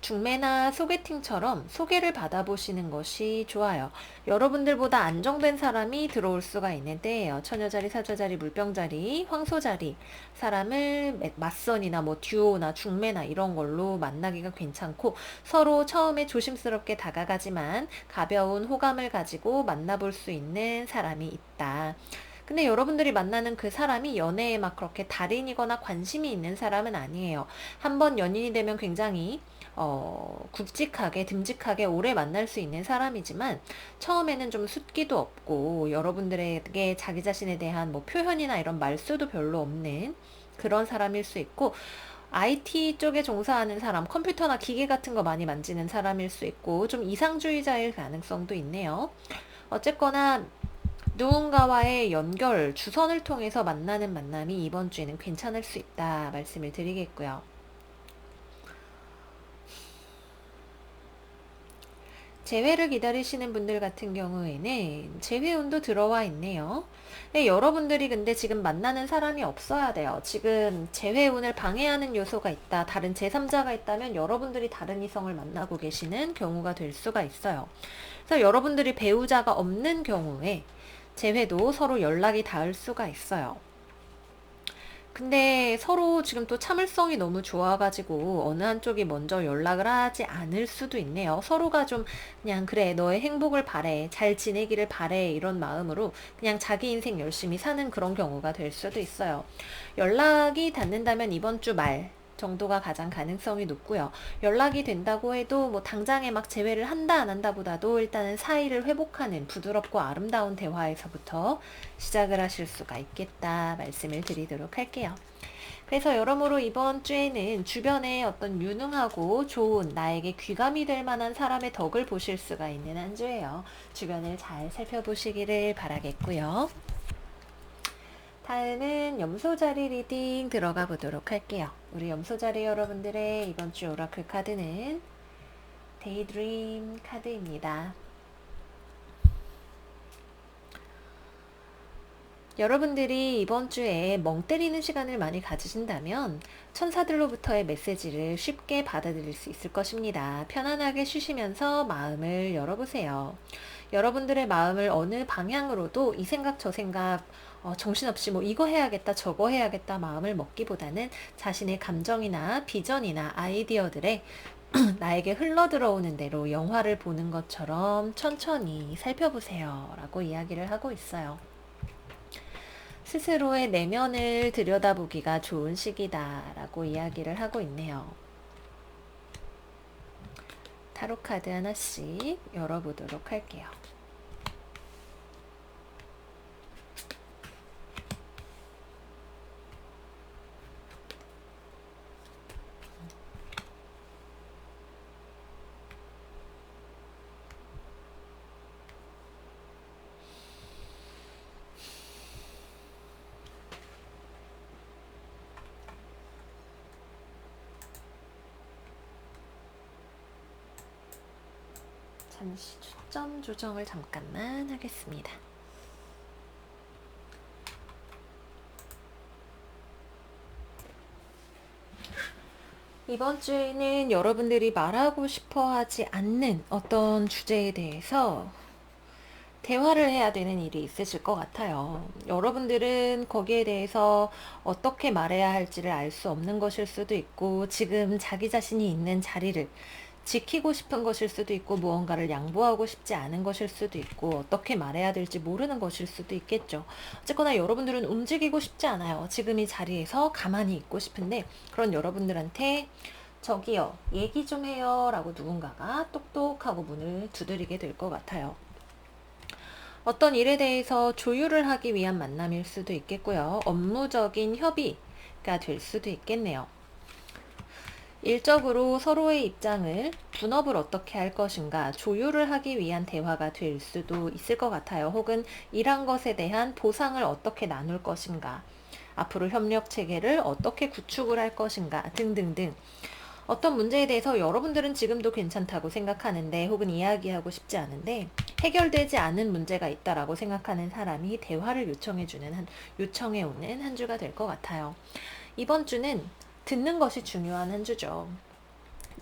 중매나 소개팅처럼 소개를 받아보시는 것이 좋아요. 여러분들보다 안정된 사람이 들어올 수가 있는 때예요. 처녀자리, 사자자리, 물병자리, 황소자리 사람을 맞선이나 뭐 듀오나 중매나 이런 걸로 만나기가 괜찮고, 서로 처음에 조심스럽게 다가가지만 가벼운 호감을 가지고 만나볼 수 있는 사람이 있다. 근데 여러분들이 만나는 그 사람이 연애에 막 그렇게 달인이거나 관심이 있는 사람은 아니에요. 한번 연인이 되면 굉장히 굵직하게 듬직하게 오래 만날 수 있는 사람이지만, 처음에는 좀 숫기도 없고 여러분들에게 자기 자신에 대한 뭐 표현이나 이런 말수도 별로 없는 그런 사람일 수 있고, IT 쪽에 종사하는 사람, 컴퓨터나 기계 같은 거 많이 만지는 사람일 수 있고, 좀 이상주의자일 가능성도 있네요. 어쨌거나 누군가와의 연결, 주선을 통해서 만나는 만남이 이번 주에는 괜찮을 수 있다 말씀을 드리겠고요. 재회를 기다리시는 분들 같은 경우에는 재회운도 들어와 있네요. 네, 여러분들이 근데 지금 만나는 사람이 없어야 돼요. 지금 재회운을 방해하는 요소가 있다, 다른 제3자가 있다면 여러분들이 다른 이성을 만나고 계시는 경우가 될 수가 있어요. 그래서 여러분들이 배우자가 없는 경우에 재회도 서로 연락이 닿을 수가 있어요. 근데 서로 지금 또 참을성이 너무 좋아가지고 어느 한쪽이 먼저 연락을 하지 않을 수도 있네요. 서로가 좀 그냥 그래, 너의 행복을 바래, 잘 지내기를 바래, 이런 마음으로 그냥 자기 인생 열심히 사는 그런 경우가 될 수도 있어요. 연락이 닿는다면 이번 주 말 정도가 가장 가능성이 높고요. 연락이 된다고 해도 뭐 당장에 막 재회를 한다 안 한다 보다도 일단은 사이를 회복하는 부드럽고 아름다운 대화에서부터 시작을 하실 수가 있겠다 말씀을 드리도록 할게요. 그래서 여러모로 이번 주에는 주변에 어떤 유능하고 좋은, 나에게 귀감이 될 만한 사람의 덕을 보실 수가 있는 한 주예요. 주변을 잘 살펴보시기를 바라겠고요. 다음은 염소자리 리딩 들어가 보도록 할게요. 우리 염소자리 여러분들의 이번 주 오라클 카드는 데이드림 카드입니다. 여러분들이 이번 주에 멍 때리는 시간을 많이 가지신다면 천사들로부터의 메시지를 쉽게 받아들일 수 있을 것입니다. 편안하게 쉬시면서 마음을 열어보세요. 여러분들의 마음을 어느 방향으로도 이 생각 저 생각 정신없이 뭐 이거 해야겠다 저거 해야겠다 마음을 먹기보다는 자신의 감정이나 비전이나 아이디어들에 나에게 흘러들어오는 대로 영화를 보는 것처럼 천천히 살펴보세요 라고 이야기를 하고 있어요. 스스로의 내면을 들여다보기가 좋은 시기다 라고 이야기를 하고 있네요. 타로카드 하나씩 열어보도록 할게요. 잠시 초점 조정을 잠깐만 하겠습니다. 이번 주에는 여러분들이 말하고 싶어 하지 않는 어떤 주제에 대해서 대화를 해야 되는 일이 있으실 것 같아요. 여러분들은 거기에 대해서 어떻게 말해야 할지를 알 수 없는 것일 수도 있고, 지금 자기 자신이 있는 자리를 지키고 싶은 것일 수도 있고, 무언가를 양보하고 싶지 않은 것일 수도 있고, 어떻게 말해야 될지 모르는 것일 수도 있겠죠. 어쨌거나 여러분들은 움직이고 싶지 않아요. 지금 이 자리에서 가만히 있고 싶은데, 그런 여러분들한테 저기요, 얘기 좀 해요 라고 누군가가 똑똑하고 문을 두드리게 될 것 같아요. 어떤 일에 대해서 조율을 하기 위한 만남일 수도 있겠고요. 업무적인 협의가 될 수도 있겠네요. 일적으로 서로의 입장을, 분업을 어떻게 할 것인가 조율을 하기 위한 대화가 될 수도 있을 것 같아요. 혹은 일한 것에 대한 보상을 어떻게 나눌 것인가, 앞으로 협력 체계를 어떻게 구축을 할 것인가 등등등. 어떤 문제에 대해서 여러분들은 지금도 괜찮다고 생각하는데, 혹은 이야기하고 싶지 않은데 해결되지 않은 문제가 있다라고 생각하는 사람이 대화를 요청해 오는 한 주가 될 것 같아요. 이번 주는 듣는 것이 중요한 한 주죠.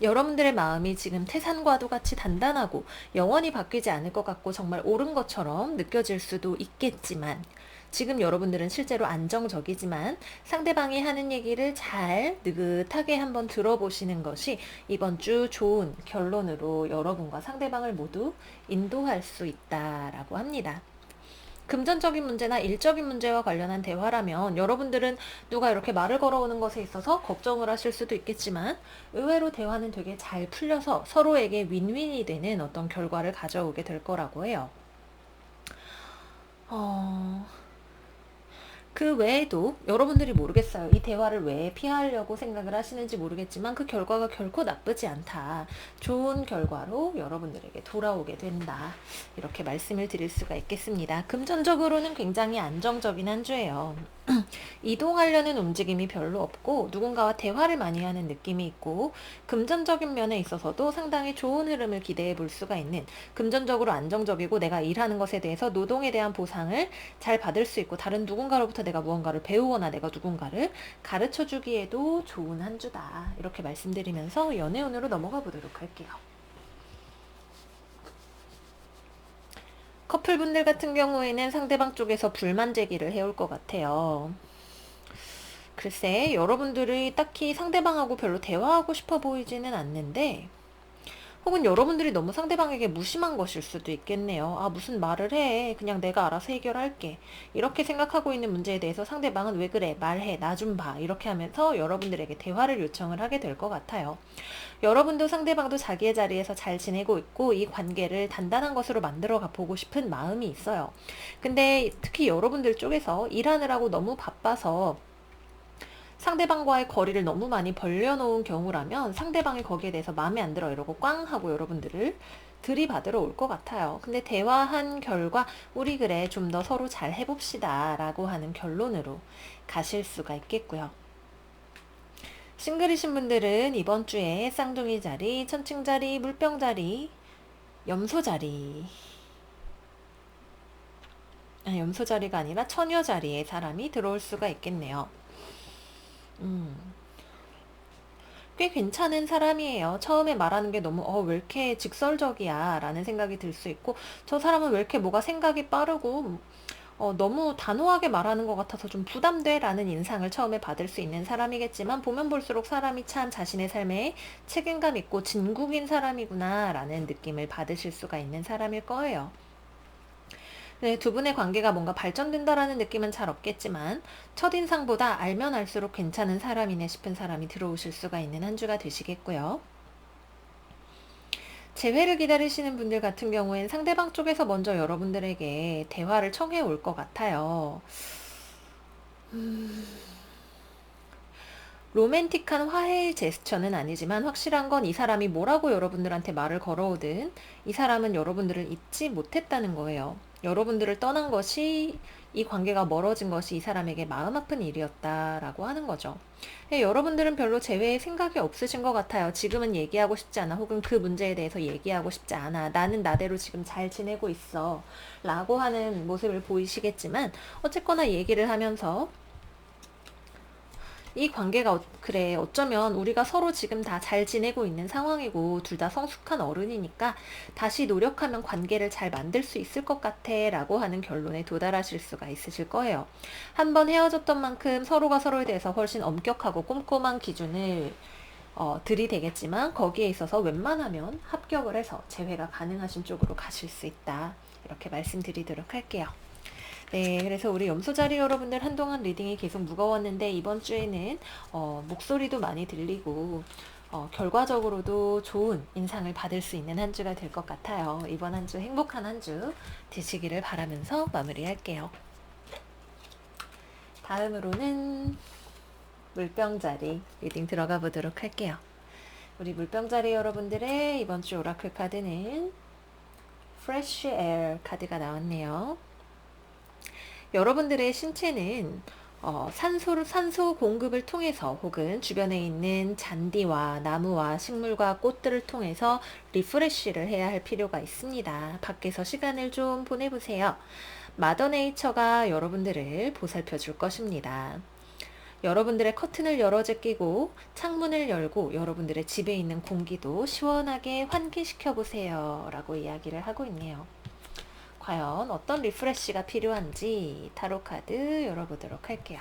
여러분들의 마음이 지금 태산과도 같이 단단하고 영원히 바뀌지 않을 것 같고 정말 옳은 것처럼 느껴질 수도 있겠지만, 지금 여러분들은 실제로 안정적이지만 상대방이 하는 얘기를 잘 느긋하게 한번 들어보시는 것이 이번 주 좋은 결론으로 여러분과 상대방을 모두 인도할 수 있다라고 합니다. 금전적인 문제나 일적인 문제와 관련한 대화라면 여러분들은 누가 이렇게 말을 걸어오는 것에 있어서 걱정을 하실 수도 있겠지만, 의외로 대화는 되게 잘 풀려서 서로에게 윈윈이 되는 어떤 결과를 가져오게 될 거라고 해요. 어, 그 외에도 여러분들이 모르겠어요. 이 대화를 왜 피하려고 생각을 하시는지 모르겠지만 그 결과가 결코 나쁘지 않다. 좋은 결과로 여러분들에게 돌아오게 된다. 이렇게 말씀을 드릴 수가 있겠습니다. 금전적으로는 굉장히 안정적인 한 주예요. 이동하려는 움직임이 별로 없고 누군가와 대화를 많이 하는 느낌이 있고, 금전적인 면에 있어서도 상당히 좋은 흐름을 기대해 볼 수가 있는, 금전적으로 안정적이고 내가 일하는 것에 대해서 노동에 대한 보상을 잘 받을 수 있고, 다른 누군가로부터 내가 무언가를 배우거나 내가 누군가를 가르쳐 주기에도 좋은 한 주다. 이렇게 말씀드리면서 연애운으로 넘어가 보도록 할게요. 커플분들 같은 경우에는 상대방 쪽에서 불만 제기를 해올 것 같아요. 글쎄, 여러분들이 딱히 상대방하고 별로 대화하고 싶어 보이지는 않는데, 혹은 여러분들이 너무 상대방에게 무심한 것일 수도 있겠네요. 아, 무슨 말을 해. 그냥 내가 알아서 해결할게. 이렇게 생각하고 있는 문제에 대해서 상대방은 왜 그래? 말해. 나 좀 봐. 이렇게 하면서 여러분들에게 대화를 요청을 하게 될 것 같아요. 여러분도 상대방도 자기의 자리에서 잘 지내고 있고 이 관계를 단단한 것으로 만들어 보고 싶은 마음이 있어요. 근데 특히 여러분들 쪽에서 일하느라고 너무 바빠서 상대방과의 거리를 너무 많이 벌려놓은 경우라면 상대방이 거기에 대해서 마음에 안 들어 이러고 꽝 하고 여러분들을 들이받으러 올 것 같아요. 근데 대화한 결과 우리 그래 좀 더 서로 잘 해봅시다 라고 하는 결론으로 가실 수가 있겠고요. 싱글이신 분들은 이번 주에 쌍둥이 자리, 천칭 자리, 물병 자리, 염소 자리, 염소 자리가 아니라 처녀 자리에 사람이 들어올 수가 있겠네요. 꽤 괜찮은 사람이에요. 처음에 말하는 게 너무 왜 이렇게 직설적이야 라는 생각이 들 수 있고, 저 사람은 왜 이렇게 뭐가 생각이 빠르고 너무 단호하게 말하는 것 같아서 좀 부담돼 라는 인상을 처음에 받을 수 있는 사람이겠지만, 보면 볼수록 사람이 참 자신의 삶에 책임감 있고 진국인 사람이구나 라는 느낌을 받으실 수가 있는 사람일 거예요. 네, 두 분의 관계가 뭔가 발전된다라는 느낌은 잘 없겠지만 첫인상보다 알면 알수록 괜찮은 사람이네 싶은 사람이 들어오실 수가 있는 한 주가 되시겠고요. 재회를 기다리시는 분들 같은 경우엔 상대방 쪽에서 먼저 여러분들에게 대화를 청해 올 것 같아요. 로맨틱한 화해의 제스처는 아니지만 확실한 건 이 사람이 뭐라고 여러분들한테 말을 걸어오든 이 사람은 여러분들을 잊지 못했다는 거예요. 여러분들을 떠난 것이, 이 관계가 멀어진 것이 이 사람에게 마음 아픈 일이었다라고 하는 거죠. 여러분들은 별로 재회의 생각이 없으신 것 같아요. 지금은 얘기하고 싶지 않아. 혹은 그 문제에 대해서 얘기하고 싶지 않아. 나는 나대로 지금 잘 지내고 있어. 라고 하는 모습을 보이시겠지만, 어쨌거나 얘기를 하면서 이 관계가 그래 어쩌면 우리가 서로 지금 다 잘 지내고 있는 상황이고 둘 다 성숙한 어른이니까 다시 노력하면 관계를 잘 만들 수 있을 것 같아 라고 하는 결론에 도달하실 수가 있으실 거예요. 한번 헤어졌던 만큼 서로가 서로에 대해서 훨씬 엄격하고 꼼꼼한 기준을 들이대겠지만, 거기에 있어서 웬만하면 합격을 해서 재회가 가능하신 쪽으로 가실 수 있다. 이렇게 말씀드리도록 할게요. 네, 그래서 우리 염소자리 여러분들 한동안 리딩이 계속 무거웠는데 이번 주에는 목소리도 많이 들리고 결과적으로도 좋은 인상을 받을 수 있는 한 주가 될 것 같아요. 이번 한 주 행복한 한 주 되시기를 바라면서 마무리할게요. 다음으로는 물병자리 리딩 들어가 보도록 할게요. 우리 물병자리 여러분들의 이번 주 오라클 카드는 Fresh Air 카드가 나왔네요. 여러분들의 신체는 산소 공급을 통해서 혹은 주변에 있는 잔디와 나무와 식물과 꽃들을 통해서 리프레쉬를 해야 할 필요가 있습니다. 밖에서 시간을 좀 보내보세요. 마더 네이처가 여러분들을 보살펴 줄 것입니다. 여러분들의 커튼을 여러 제 끼고 창문을 열고 여러분들의 집에 있는 공기도 시원하게 환기시켜 보세요 라고 이야기를 하고 있네요. 과연 어떤 리프레쉬가 필요한지 타로 카드 열어보도록 할게요.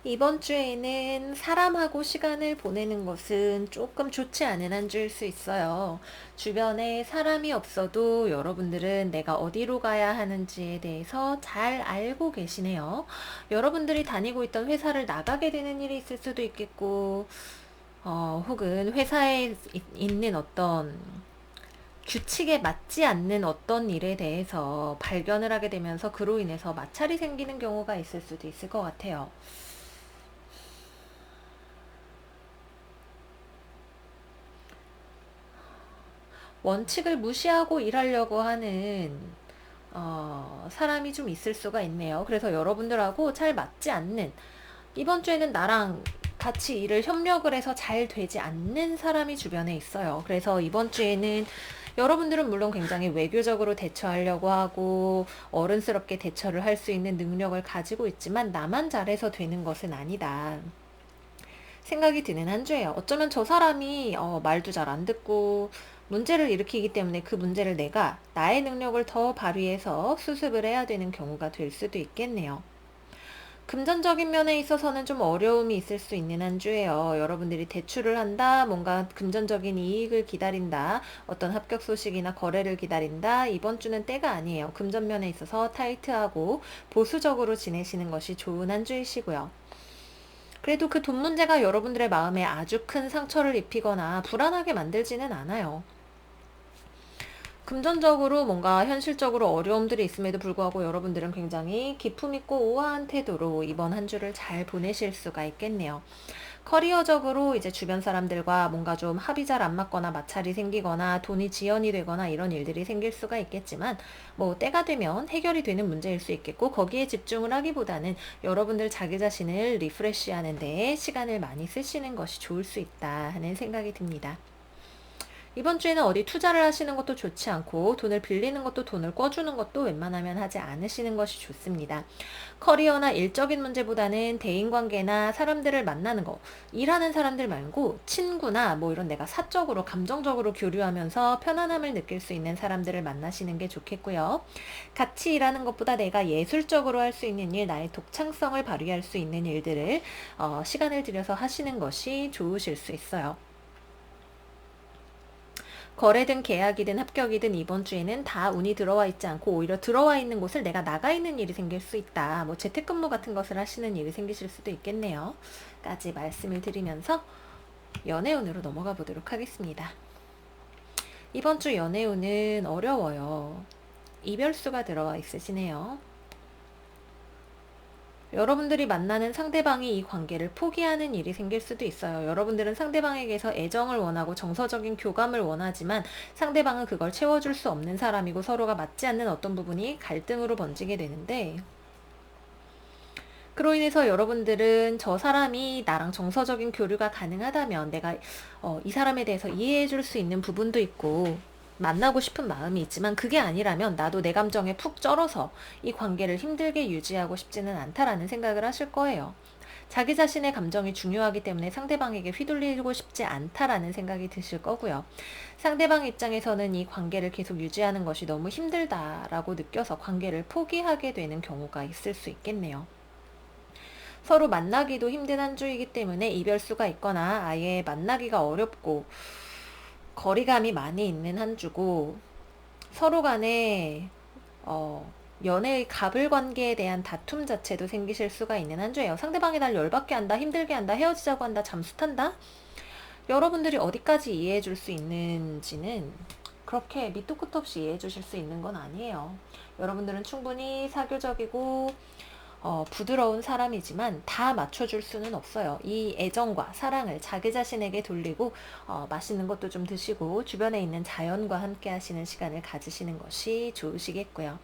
이번 주에는 사람하고 시간을 보내는 것은 조금 좋지 않은 한 주일 수 있어요. 주변에 사람이 없어도 여러분들은 내가 어디로 가야 하는지에 대해서 잘 알고 계시네요. 여러분들이 다니고 있던 회사를 나가게 되는 일이 있을 수도 있겠고, 혹은 회사에 있는 어떤 규칙에 맞지 않는 어떤 일에 대해서 발견을 하게 되면서 그로 인해서 마찰이 생기는 경우가 있을 수도 있을 것 같아요. 원칙을 무시하고 일하려고 하는 사람이 좀 있을 수가 있네요. 그래서 여러분들하고 잘 맞지 않는, 이번 주에는 나랑 같이 일을 협력을 해서 잘 되지 않는 사람이 주변에 있어요. 그래서 이번 주에는 여러분들은 물론 굉장히 외교적으로 대처하려고 하고 어른스럽게 대처를 할 수 있는 능력을 가지고 있지만 나만 잘해서 되는 것은 아니다 생각이 드는 한 주예요. 어쩌면 저 사람이 말도 잘 안 듣고 문제를 일으키기 때문에 그 문제를 내가 나의 능력을 더 발휘해서 수습을 해야 되는 경우가 될 수도 있겠네요. 금전적인 면에 있어서는 좀 어려움이 있을 수 있는 한 주예요. 여러분들이 대출을 한다, 뭔가 금전적인 이익을 기다린다, 어떤 합격 소식이나 거래를 기다린다. 이번 주는 때가 아니에요. 금전 면에 있어서 타이트하고 보수적으로 지내시는 것이 좋은 한 주이시고요. 그래도 그 돈 문제가 여러분들의 마음에 아주 큰 상처를 입히거나 불안하게 만들지는 않아요. 금전적으로 뭔가 현실적으로 어려움들이 있음에도 불구하고 여러분들은 굉장히 기품 있고 우아한 태도로 이번 한 주를 잘 보내실 수가 있겠네요. 커리어적으로 이제 주변 사람들과 뭔가 좀 합이 잘 안 맞거나 마찰이 생기거나 돈이 지연이 되거나 이런 일들이 생길 수가 있겠지만 뭐 때가 되면 해결이 되는 문제일 수 있겠고 거기에 집중을 하기보다는 여러분들 자기 자신을 리프레시하는 데 시간을 많이 쓰시는 것이 좋을 수 있다 하는 생각이 듭니다. 이번 주에는 어디 투자를 하시는 것도 좋지 않고 돈을 빌리는 것도 돈을 꿔주는 것도 웬만하면 하지 않으시는 것이 좋습니다. 커리어나 일적인 문제보다는 대인관계나 사람들을 만나는 거, 일하는 사람들 말고 친구나 뭐 이런 내가 사적으로 감정적으로 교류하면서 편안함을 느낄 수 있는 사람들을 만나시는 게 좋겠고요. 같이 일하는 것보다 내가 예술적으로 할 수 있는 일, 나의 독창성을 발휘할 수 있는 일들을 시간을 들여서 하시는 것이 좋으실 수 있어요. 거래든 계약이든 합격이든 이번 주에는 다 운이 들어와 있지 않고 오히려 들어와 있는 곳을 내가 나가 있는 일이 생길 수 있다. 뭐 재택근무 같은 것을 하시는 일이 생기실 수도 있겠네요. 까지 말씀을 드리면서 연애운으로 넘어가 보도록 하겠습니다. 이번 주 연애운은 어려워요. 이별수가 들어와 있으시네요. 여러분들이 만나는 상대방이 이 관계를 포기하는 일이 생길 수도 있어요. 여러분들은 상대방에게서 애정을 원하고 정서적인 교감을 원하지만 상대방은 그걸 채워줄 수 없는 사람이고 서로가 맞지 않는 어떤 부분이 갈등으로 번지게 되는데 그로 인해서 여러분들은 저 사람이 나랑 정서적인 교류가 가능하다면 내가 이 사람에 대해서 이해해 줄 수 있는 부분도 있고 만나고 싶은 마음이 있지만 그게 아니라면 나도 내 감정에 푹 쩔어서 이 관계를 힘들게 유지하고 싶지는 않다라는 생각을 하실 거예요. 자기 자신의 감정이 중요하기 때문에 상대방에게 휘둘리고 싶지 않다라는 생각이 드실 거고요. 상대방 입장에서는 이 관계를 계속 유지하는 것이 너무 힘들다라고 느껴서 관계를 포기하게 되는 경우가 있을 수 있겠네요. 서로 만나기도 힘든 한 주이기 때문에 이별수가 있거나 아예 만나기가 어렵고 거리감이 많이 있는 한 주고 서로 간에 연애의 가불관계에 대한 다툼 자체도 생기실 수가 있는 한 주예요. 상대방이 날 열받게 한다, 힘들게 한다, 헤어지자고 한다, 잠수 탄다. 여러분들이 어디까지 이해해 줄 수 있는지는 그렇게 밑도 끝도 없이 이해해 주실 수 있는 건 아니에요. 여러분들은 충분히 사교적이고 부드러운 사람이지만 다 맞춰줄 수는 없어요. 이 애정과 사랑을 자기 자신에게 돌리고 맛있는 것도 좀 드시고 주변에 있는 자연과 함께 하시는 시간을 가지시는 것이 좋으시겠고요.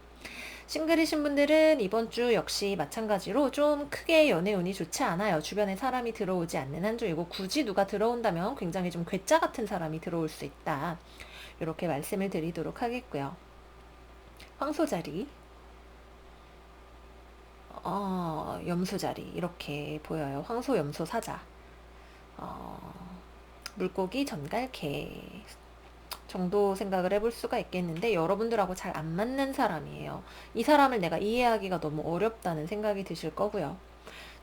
싱글이신 분들은 이번 주 역시 마찬가지로 좀 크게 연애운이 좋지 않아요. 주변에 사람이 들어오지 않는 한 주이고, 굳이 누가 들어온다면 굉장히 좀 괴짜 같은 사람이 들어올 수 있다. 이렇게 말씀을 드리도록 하겠고요. 황소자리, 염소자리 이렇게 보여요. 황소, 염소, 사자, 어, 물고기, 전갈, 개 정도 생각을 해볼 수가 있겠는데, 여러분들하고 잘 안 맞는 사람이에요. 이 사람을 내가 이해하기가 너무 어렵다는 생각이 드실 거고요.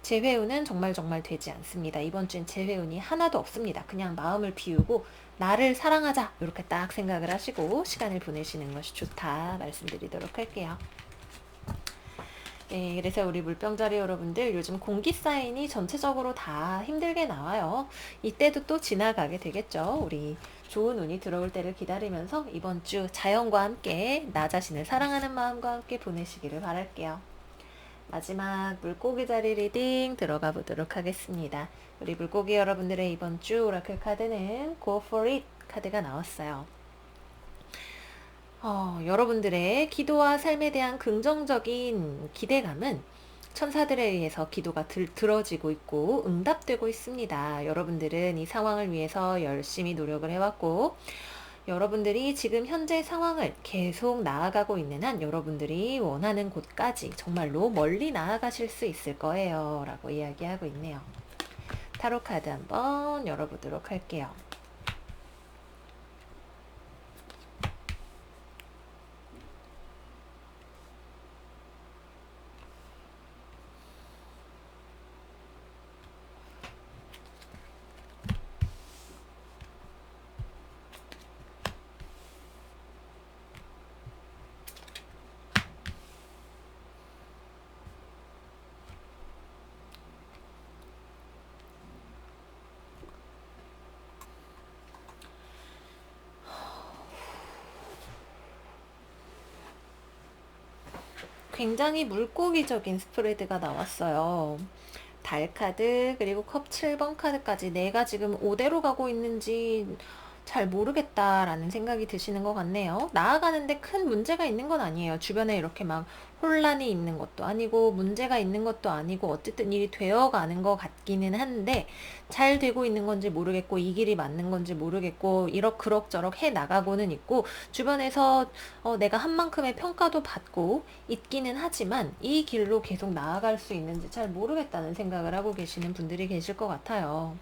재회운은 정말 정말 되지 않습니다. 이번 주엔 재회운이 하나도 없습니다. 그냥 마음을 비우고 나를 사랑하자 이렇게 딱 생각을 하시고 시간을 보내시는 것이 좋다 말씀드리도록 할게요. 네, 그래서 우리 물병자리 여러분들, 요즘 공기 사인이 전체적으로 다 힘들게 나와요. 이때도 또 지나가게 되겠죠. 우리 좋은 운이 들어올 때를 기다리면서 이번 주 자연과 함께 나 자신을 사랑하는 마음과 함께 보내시기를 바랄게요. 마지막 물고기 자리 리딩 들어가 보도록 하겠습니다. 우리 물고기 여러분들의 이번 주 오라클 카드는 Go for it 카드가 나왔어요. 여러분들의 기도와 삶에 대한 긍정적인 기대감은 천사들에 의해서 기도가 들어지고 있고 응답되고 있습니다. 여러분들은 이 상황을 위해서 열심히 노력을 해왔고, 여러분들이 지금 현재 상황을 계속 나아가고 있는 한 여러분들이 원하는 곳까지 정말로 멀리 나아가실 수 있을 거예요 라고 이야기하고 있네요. 타로 카드 한번 열어보도록 할게요. 굉장히 물고기적인 스프레드가 나왔어요. 달 카드, 그리고 컵 7번 카드까지 내가 지금 5대로 가고 있는지 잘 모르겠다라는 생각이 드시는 것 같네요. 나아가는데 큰 문제가 있는 건 아니에요. 주변에 이렇게 막 혼란이 있는 것도 아니고 문제가 있는 것도 아니고 어쨌든 일이 되어가는 것 같기는 한데, 잘 되고 있는 건지 모르겠고 이 길이 맞는 건지 모르겠고 그럭저럭 해 나가고는 있고, 주변에서 내가 한 만큼의 평가도 받고 있기는 하지만 이 길로 계속 나아갈 수 있는지 잘 모르겠다는 생각을 하고 계시는 분들이 계실 것 같아요.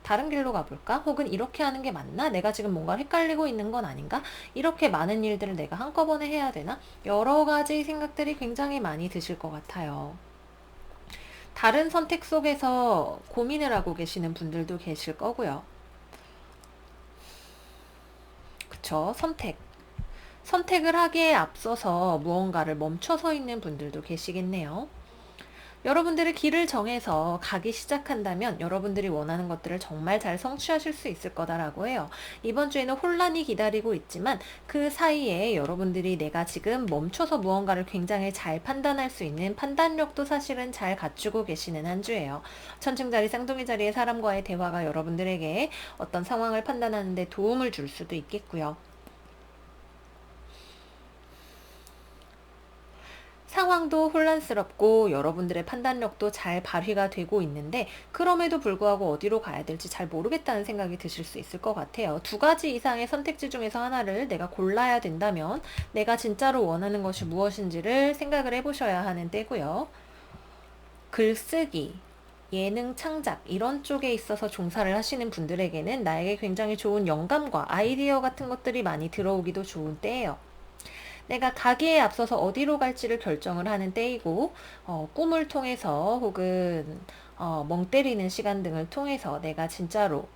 다른 길로 가볼까? 혹은 이렇게 하는 게 맞나? 내가 지금 뭔가 헷갈리고 있는 건 아닌가? 이렇게 많은 일들을 내가 한꺼번에 해야 되나? 여러 가지 생각들이 굉장히 많이 드실 것 같아요. 다른 선택 속에서 고민을 하고 계시는 분들도 계실 거고요. 그쵸? 선택을 하기에 앞서서 무언가를 멈춰서 있는 분들도 계시겠네요. 여러분들의 길을 정해서 가기 시작한다면 여러분들이 원하는 것들을 정말 잘 성취하실 수 있을 거다라고 해요. 이번 주에는 혼란이 기다리고 있지만 그 사이에 여러분들이 내가 지금 멈춰서 무언가를 굉장히 잘 판단할 수 있는 판단력도 사실은 잘 갖추고 계시는 한 주예요. 천칭자리, 쌍둥이 자리의 사람과의 대화가 여러분들에게 어떤 상황을 판단하는 데 도움을 줄 수도 있겠고요. 상황도 혼란스럽고 여러분들의 판단력도 잘 발휘가 되고 있는데, 그럼에도 불구하고 어디로 가야 될지 잘 모르겠다는 생각이 드실 수 있을 것 같아요. 두 가지 이상의 선택지 중에서 하나를 내가 골라야 된다면 내가 진짜로 원하는 것이 무엇인지를 생각을 해보셔야 하는 때고요. 글쓰기, 예능 창작 이런 쪽에 있어서 종사를 하시는 분들에게는 나에게 굉장히 좋은 영감과 아이디어 같은 것들이 많이 들어오기도 좋은 때예요. 내가 가기에 앞서서 어디로 갈지를 결정을 하는 때이고, 꿈을 통해서 혹은 멍 때리는 시간 등을 통해서 내가 진짜로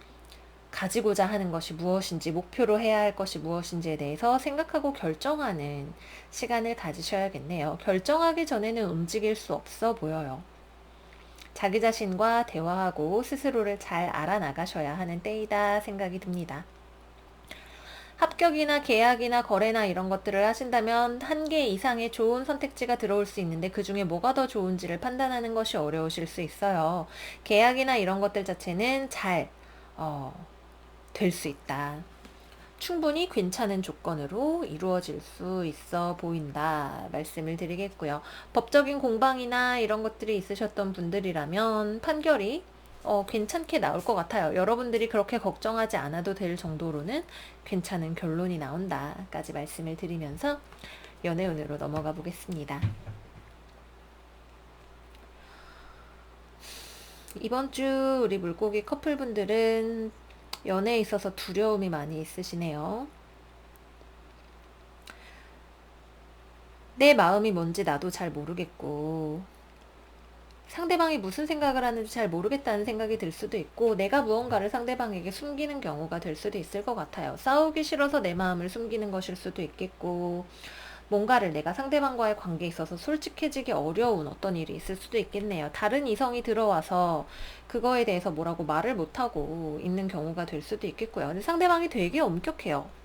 가지고자 하는 것이 무엇인지, 목표로 해야 할 것이 무엇인지에 대해서 생각하고 결정하는 시간을 가지셔야겠네요. 결정하기 전에는 움직일 수 없어 보여요. 자기 자신과 대화하고 스스로를 잘 알아나가셔야 하는 때이다 생각이 듭니다. 합격이나 계약이나 거래나 이런 것들을 하신다면 한 개 이상의 좋은 선택지가 들어올 수 있는데 그 중에 뭐가 더 좋은지를 판단하는 것이 어려우실 수 있어요. 계약이나 이런 것들 자체는 잘, 될 수 있다. 충분히 괜찮은 조건으로 이루어질 수 있어 보인다 말씀을 드리겠고요. 법적인 공방이나 이런 것들이 있으셨던 분들이라면 판결이 괜찮게 나올 것 같아요. 여러분들이 그렇게 걱정하지 않아도 될 정도로는 괜찮은 결론이 나온다까지 말씀을 드리면서 연애운으로 넘어가 보겠습니다. 이번 주 우리 물고기 커플분들은 연애에 있어서 두려움이 많이 있으시네요. 내 마음이 뭔지 나도 잘 모르겠고 상대방이 무슨 생각을 하는지 잘 모르겠다는 생각이 들 수도 있고 내가 무언가를 상대방에게 숨기는 경우가 될 수도 있을 것 같아요. 싸우기 싫어서 내 마음을 숨기는 것일 수도 있겠고 뭔가를 내가 상대방과의 관계에 있어서 솔직해지기 어려운 어떤 일이 있을 수도 있겠네요. 다른 이성이 들어와서 그거에 대해서 뭐라고 말을 못하고 있는 경우가 될 수도 있겠고요. 근데 상대방이 되게 엄격해요.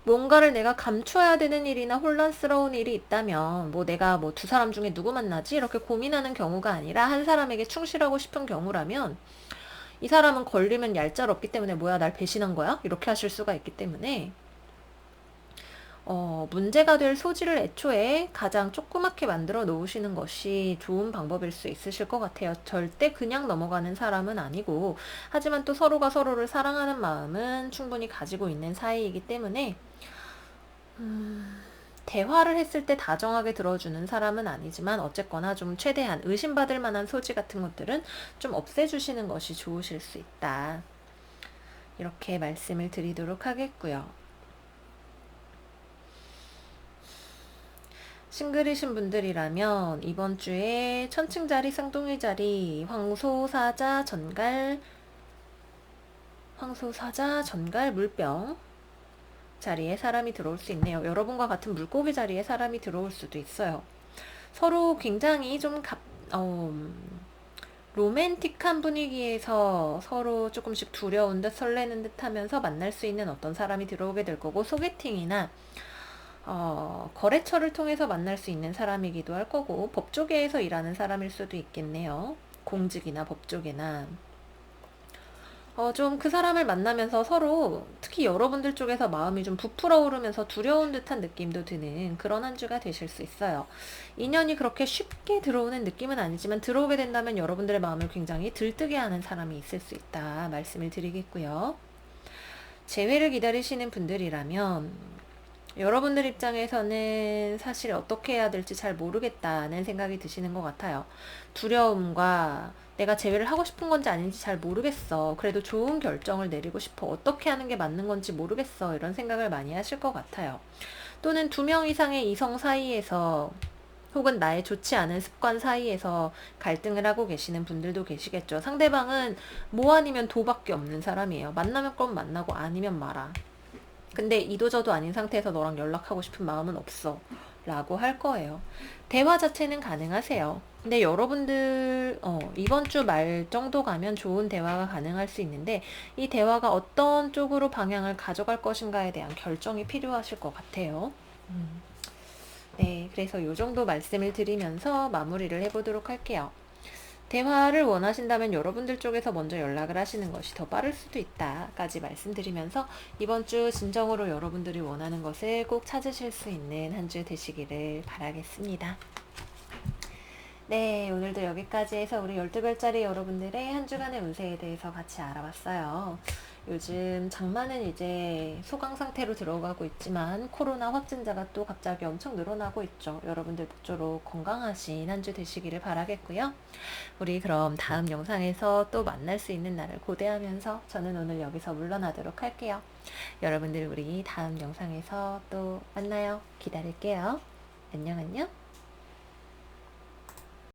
뭔가를 내가 감추어야 되는 일이나 혼란스러운 일이 있다면, 뭐 내가 뭐 두 사람 중에 누구 만나지? 이렇게 고민하는 경우가 아니라 한 사람에게 충실하고 싶은 경우라면, 이 사람은 걸리면 얄짤없기 때문에 뭐야, 날 배신한 거야? 이렇게 하실 수가 있기 때문에, 문제가 될 소지를 애초에 가장 조그맣게 만들어 놓으시는 것이 좋은 방법일 수 있으실 것 같아요. 절대 그냥 넘어가는 사람은 아니고, 하지만 또 서로가 서로를 사랑하는 마음은 충분히 가지고 있는 사이이기 때문에, 대화를 했을 때 다정하게 들어주는 사람은 아니지만, 어쨌거나 좀 최대한 의심받을 만한 소지 같은 것들은 좀 없애주시는 것이 좋으실 수 있다. 이렇게 말씀을 드리도록 하겠고요. 싱글이신 분들이라면 이번 주에 천칭자리, 쌍둥이 자리, 황소사자, 전갈, 물병 자리에 사람이 들어올 수 있네요. 여러분과 같은 물고기 자리에 사람이 들어올 수도 있어요. 서로 굉장히 좀 로맨틱한 분위기에서 서로 조금씩 두려운 듯 설레는 듯 하면서 만날 수 있는 어떤 사람이 들어오게 될 거고, 소개팅이나 거래처를 통해서 만날 수 있는 사람이기도 할 거고, 법조계에서 일하는 사람일 수도 있겠네요. 공직이나 법조계나. 좀 그 사람을 만나면서 서로, 특히 여러분들 쪽에서 마음이 좀 부풀어 오르면서 두려운 듯한 느낌도 드는 그런 한 주가 되실 수 있어요. 인연이 그렇게 쉽게 들어오는 느낌은 아니지만, 들어오게 된다면 여러분들의 마음을 굉장히 들뜨게 하는 사람이 있을 수 있다 말씀을 드리겠고요. 재회를 기다리시는 분들이라면 여러분들 입장에서는 사실 어떻게 해야 될지 잘 모르겠다는 생각이 드시는 것 같아요. 두려움과 내가 재회를 하고 싶은 건지 아닌지 잘 모르겠어. 그래도 좋은 결정을 내리고 싶어. 어떻게 하는 게 맞는 건지 모르겠어. 이런 생각을 많이 하실 것 같아요. 또는 2명 이상의 이성 사이에서 혹은 나의 좋지 않은 습관 사이에서 갈등을 하고 계시는 분들도 계시겠죠. 상대방은 뭐 아니면 도밖에 없는 사람이에요. 만나면 꼭 만나고 아니면 말아. 근데 이도저도 아닌 상태에서 너랑 연락하고 싶은 마음은 없어 라고 할 거예요. 대화 자체는 가능하세요. 근데 여러분들 이번 주 말 정도 가면 좋은 대화가 가능할 수 있는데, 이 대화가 어떤 쪽으로 방향을 가져갈 것인가에 대한 결정이 필요하실 것 같아요. 네, 그래서 이 정도 말씀을 드리면서 마무리를 해보도록 할게요. 대화를 원하신다면 여러분들 쪽에서 먼저 연락을 하시는 것이 더 빠를 수도 있다까지 말씀드리면서, 이번 주 진정으로 여러분들이 원하는 것을 꼭 찾으실 수 있는 한 주 되시기를 바라겠습니다. 네, 오늘도 여기까지 해서 우리 12별짜리 여러분들의 한 주간의 운세에 대해서 같이 알아봤어요. 요즘 장마는 이제 소강 상태로 들어가고 있지만 코로나 확진자가 또 갑자기 엄청 늘어나고 있죠. 여러분들 모쪼록 건강하신 한 주 되시기를 바라겠고요. 우리 그럼 다음 영상에서 또 만날 수 있는 날을 고대하면서 저는 오늘 여기서 물러나도록 할게요. 여러분들 우리 다음 영상에서 또 만나요. 기다릴게요. 안녕 안녕.